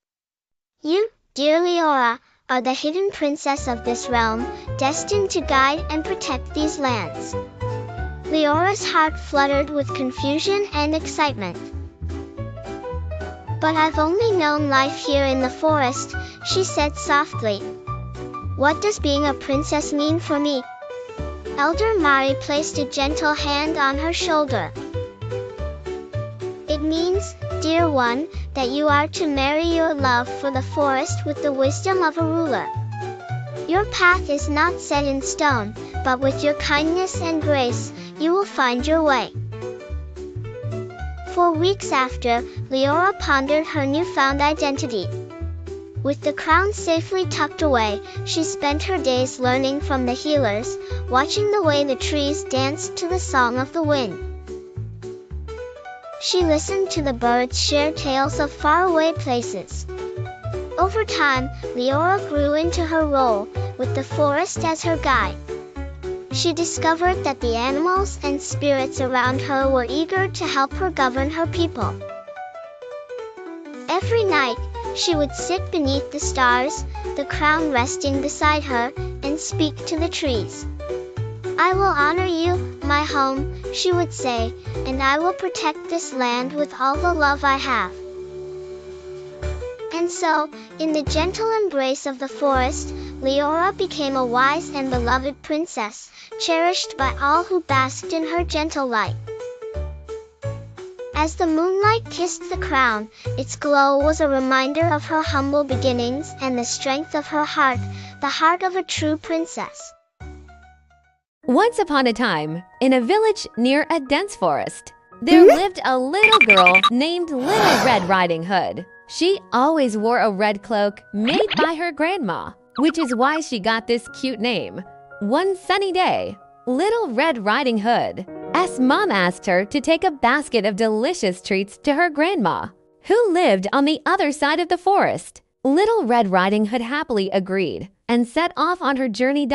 You, dear Leora, are the hidden princess of this realm, destined to guide and protect these lands." Leora's heart fluttered with confusion and excitement. "But I've only known life here in the forest," she said softly. "What does being a princess mean for me?" Elder Mari placed a gentle hand on her shoulder. "It means, dear one, that you are to marry your love for the forest with the wisdom of a ruler. Your path is not set in stone, but with your kindness and grace, you will find your way." For weeks after, Leora pondered her newfound identity. With the crown safely tucked away, she spent her days learning from the healers, watching the way the trees danced to the song of the wind. She listened to the birds share tales of faraway places. Over time, Leora grew into her role, with the forest as her guide. She discovered that the animals and spirits around her were eager to help her govern her people. Every night, she would sit beneath the stars, the crown resting beside her, and speak to the trees. "I will honor you, my home," she would say, "and I will protect this land with all the love I have." And so, in the gentle embrace of the forest, Leora became a wise and beloved princess, cherished by all who basked in her gentle light. As the moonlight kissed the crown, its glow was a reminder of her humble beginnings and the strength of her heart, the heart of a true princess. Once upon a time, in a village near a dense forest, there lived a little girl named Little Red Riding Hood. She always wore a red cloak made by her grandma, which is why she got this cute name. One sunny day, Little Red Riding Hood's mom asked her to take a basket of delicious treats to her grandma, who lived on the other side of the forest. Little Red Riding Hood happily agreed and set off on her journey.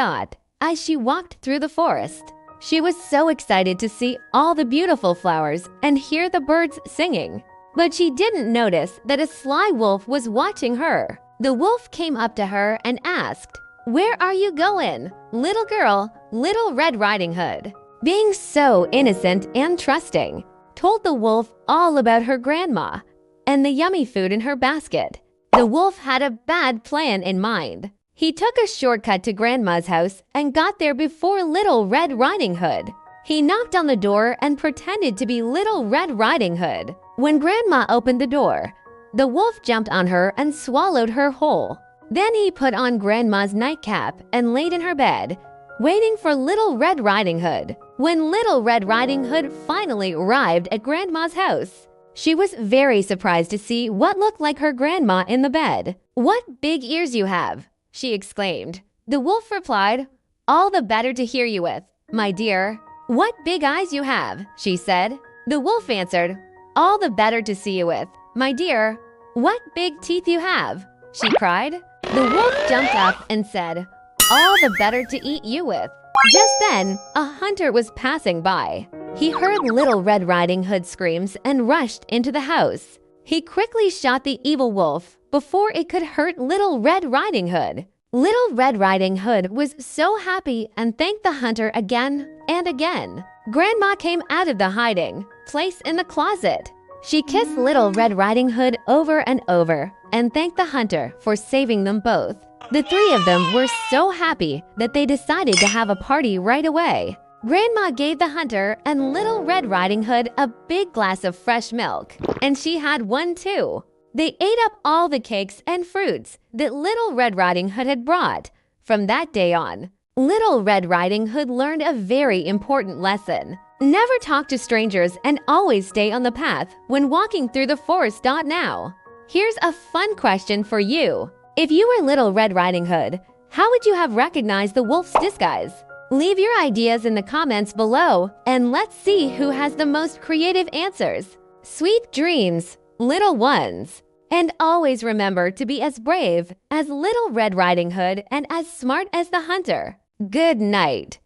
As she walked through the forest, she was so excited to see all the beautiful flowers and hear the birds singing. But she didn't notice that a sly wolf was watching her. The wolf came up to her and asked, "Where are you going, little girl, Little Red Riding Hood?" Being so innocent and trusting, told the wolf all about her grandma and the yummy food in her basket. The wolf had a bad plan in mind. He took a shortcut to Grandma's house and got there before Little Red Riding Hood. He knocked on the door and pretended to be Little Red Riding Hood. When Grandma opened the door, the wolf jumped on her and swallowed her whole. Then he put on Grandma's nightcap and laid in her bed, waiting for Little Red Riding Hood. When Little Red Riding Hood finally arrived at Grandma's house, she was very surprised to see what looked like her grandma in the bed. "What big ears you have!" she exclaimed. The wolf replied, all the better to hear you with, my dear. What big eyes you have, she said. The wolf answered, all the better to see you with, my dear. What big teeth you have, she cried. The wolf jumped up and said, all the better to eat you with. Just then, a hunter was passing by. He heard Little Red Riding Hood's screams and rushed into the house. He quickly shot the evil wolf before it could hurt Little Red Riding Hood. Little Red Riding Hood was so happy and thanked the hunter again and again. Grandma came out of the hiding place in the closet. She kissed Little Red Riding Hood over and over and thanked the hunter for saving them both. The three of them were so happy that they decided to have a party right away. Grandma gave the hunter and Little Red Riding Hood a big glass of fresh milk, and she had one too. They ate up all the cakes and fruits that Little Red Riding Hood had brought. From that day on, Little Red Riding Hood learned a very important lesson. Never talk to strangers and always stay on the path when walking through the forest. Now, here's a fun question for you. If you were Little Red Riding Hood, how would you have recognized the wolf's disguise? Leave your ideas in the comments below, and let's see who has the most creative answers. Sweet dreams, little ones. And always remember to be as brave as Little Red Riding Hood and as smart as the hunter. Good night.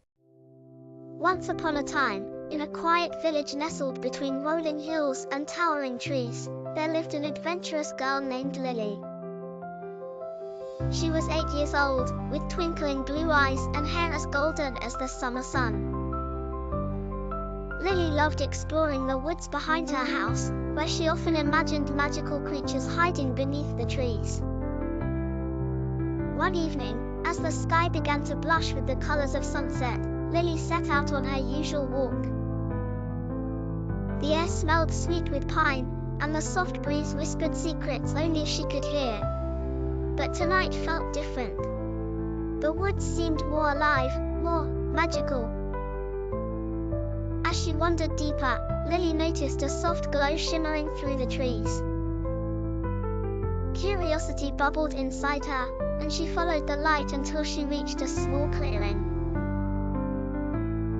Once upon a time, in a quiet village nestled between rolling hills and towering trees, there lived an adventurous girl named Lily. She was 8 years old, with twinkling blue eyes and hair as golden as the summer sun. Lily loved exploring the woods behind her house, where she often imagined magical creatures hiding beneath the trees. One evening, as the sky began to blush with the colors of sunset, Lily set out on her usual walk. The air smelled sweet with pine, and the soft breeze whispered secrets only she could hear. But tonight felt different. The woods seemed more alive, more magical. As she wandered deeper, Lily noticed a soft glow shimmering through the trees. Curiosity bubbled inside her, and she followed the light until she reached a small clearing.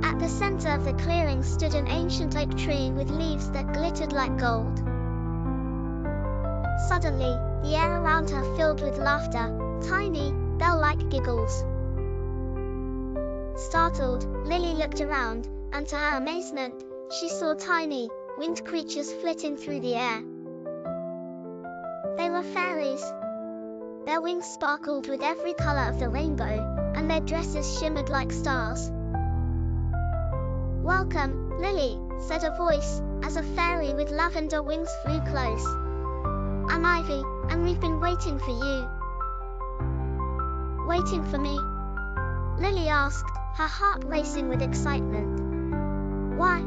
At the center of the clearing stood an ancient oak tree with leaves that glittered like gold. Suddenly, the air around her filled with laughter, tiny, bell-like giggles. Startled, Lily looked around, and to her amazement, she saw tiny, winged creatures flitting through the air. They were fairies. Their wings sparkled with every color of the rainbow, and their dresses shimmered like stars. "Welcome, Lily," said a voice, as a fairy with lavender wings flew close. "I'm Ivy, and we've been waiting for you." "Waiting for me?" Lily asked, her heart racing with excitement. "Why?"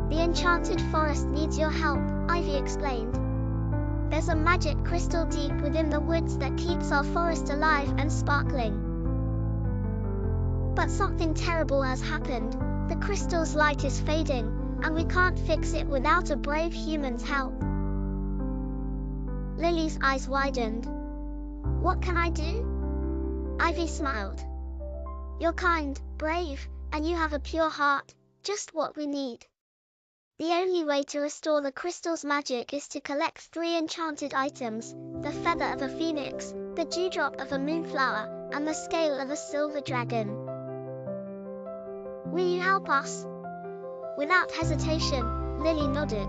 "The enchanted forest needs your help," Ivy explained. "There's a magic crystal deep within the woods that keeps our forest alive and sparkling. But something terrible has happened. The crystal's light is fading, and we can't fix it without a brave human's help." Lily's eyes widened. "What can I do?" Ivy smiled. "You're kind, brave, and you have a pure heart, just what we need. The only way to restore the crystal's magic is to collect 3 enchanted items: the feather of a phoenix, the dewdrop of a moonflower, and the scale of a silver dragon. Will you help us?" Without hesitation, Lily nodded.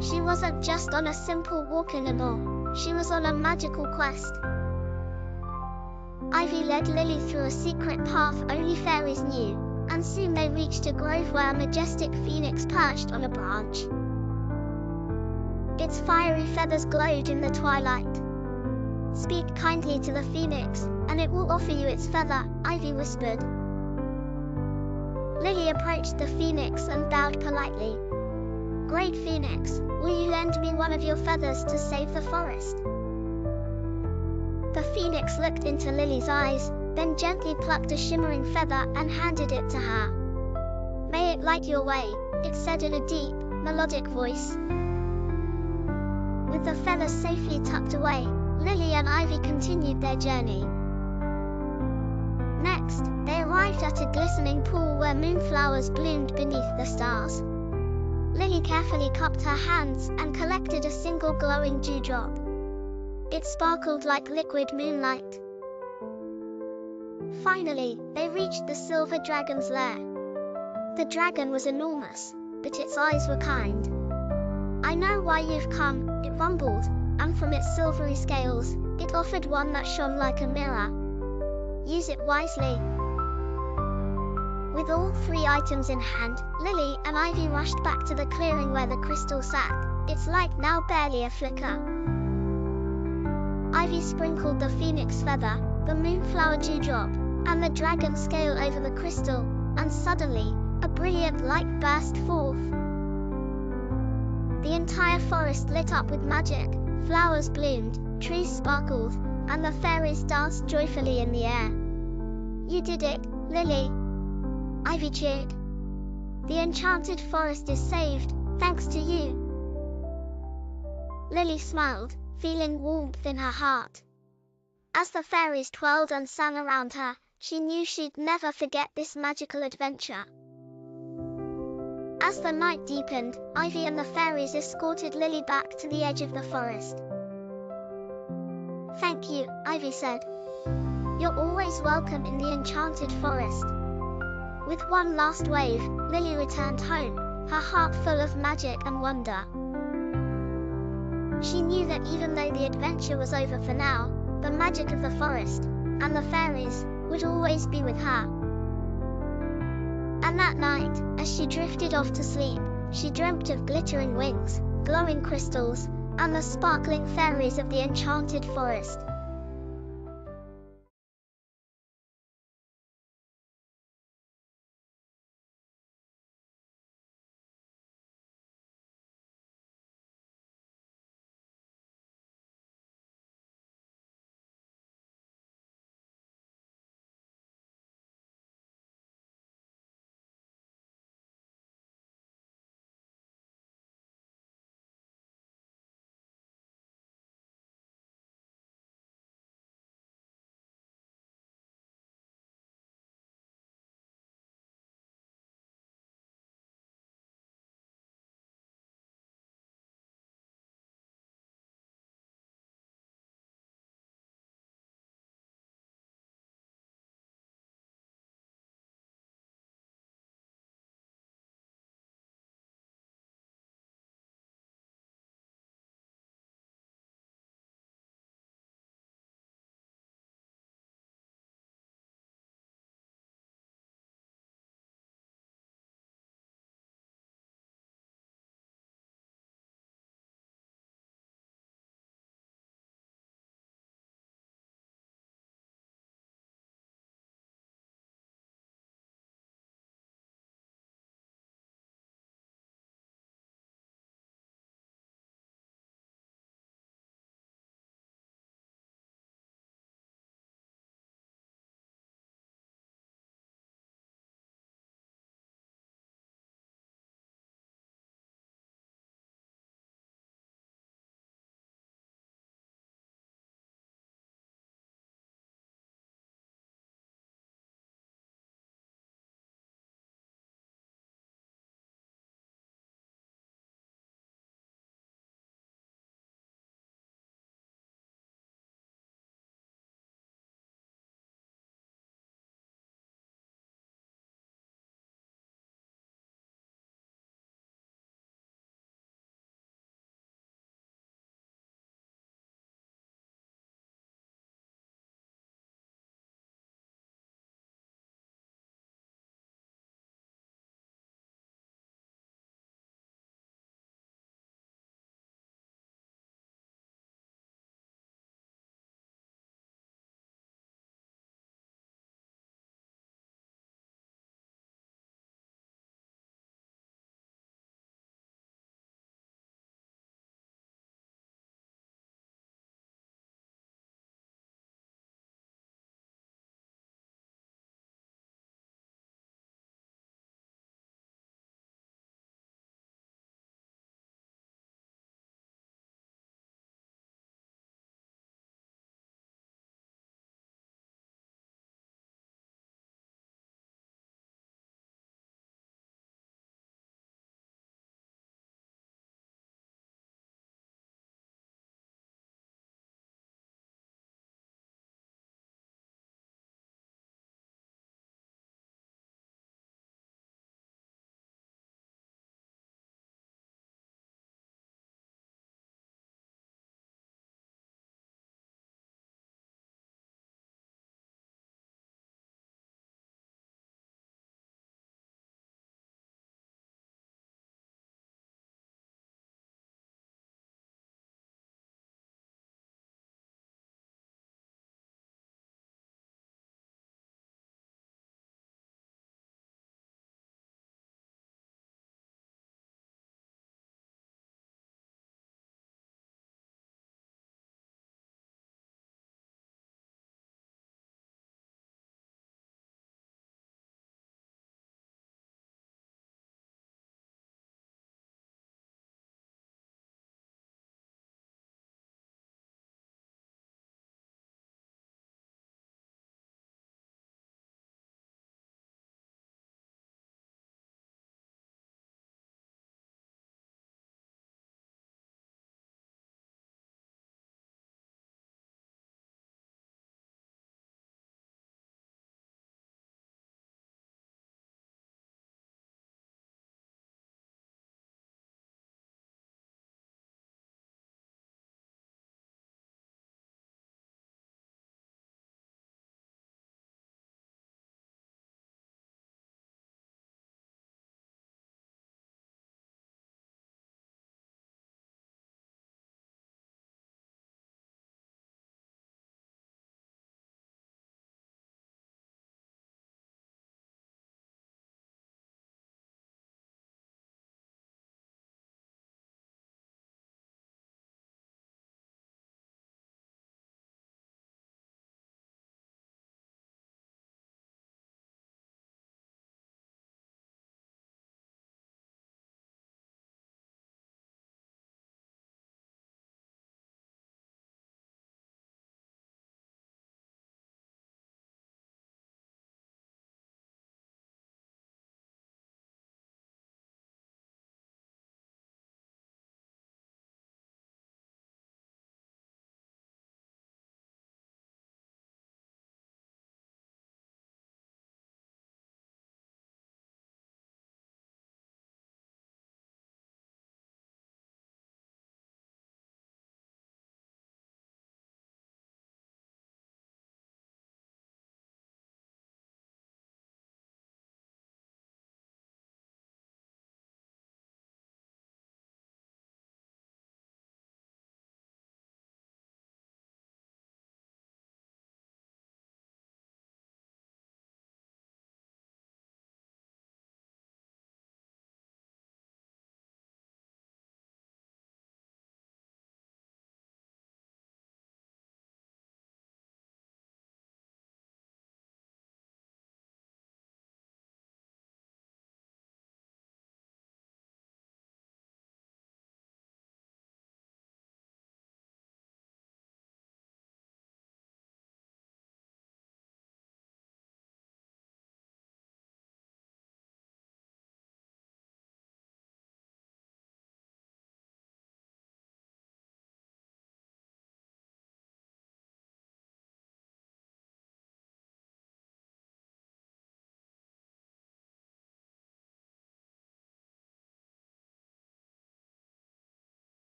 She wasn't just on a simple walk anymore, she was on a magical quest. Ivy led Lily through a secret path only fairies knew, and soon they reached a grove where a majestic phoenix perched on a branch. Its fiery feathers glowed in the twilight. "Speak kindly to the phoenix, and it will offer you its feather," Ivy whispered. Lily approached the phoenix and bowed politely. "Great Phoenix, will you lend me one of your feathers to save the forest?" The phoenix looked into Lily's eyes, then gently plucked a shimmering feather and handed it to her. "May it light your way," it said in a deep, melodic voice. With the feathers safely tucked away, Lily and Ivy continued their journey. Next, they arrived at a glistening pool where moonflowers bloomed beneath the stars. Lily carefully cupped her hands and collected a single glowing dewdrop. It sparkled like liquid moonlight. Finally, they reached the silver dragon's lair. The dragon was enormous, but its eyes were kind. "I know why you've come," it rumbled, and from its silvery scales, it offered one that shone like a mirror. "Use it wisely." With all three items in hand, Lily and Ivy rushed back to the clearing where the crystal sat, its light now barely a flicker. Ivy sprinkled the phoenix feather, the moonflower dewdrop, and the dragon scale over the crystal, and suddenly, a brilliant light burst forth. The entire forest lit up with magic, flowers bloomed, trees sparkled, and the fairies danced joyfully in the air. "You did it, Lily!" Ivy cheered. "The enchanted forest is saved, thanks to you." Lily smiled, feeling warmth in her heart. As the fairies twirled and sang around her, she knew she'd never forget this magical adventure. As the night deepened, Ivy and the fairies escorted Lily back to the edge of the forest. "Thank you," Ivy said. "You're always welcome in the enchanted forest." With one last wave, Lily returned home, her heart full of magic and wonder. She knew that even though the adventure was over for now, the magic of the forest, and the fairies, would always be with her. And that night, as she drifted off to sleep, she dreamt of glittering wings, glowing crystals, and the sparkling fairies of the enchanted forest.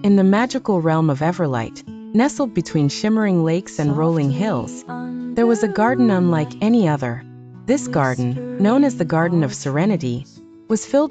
In the magical realm of Everlight, nestled between shimmering lakes and rolling hills, there was a garden unlike any other. This garden, known as the Garden of Serenity, was filled with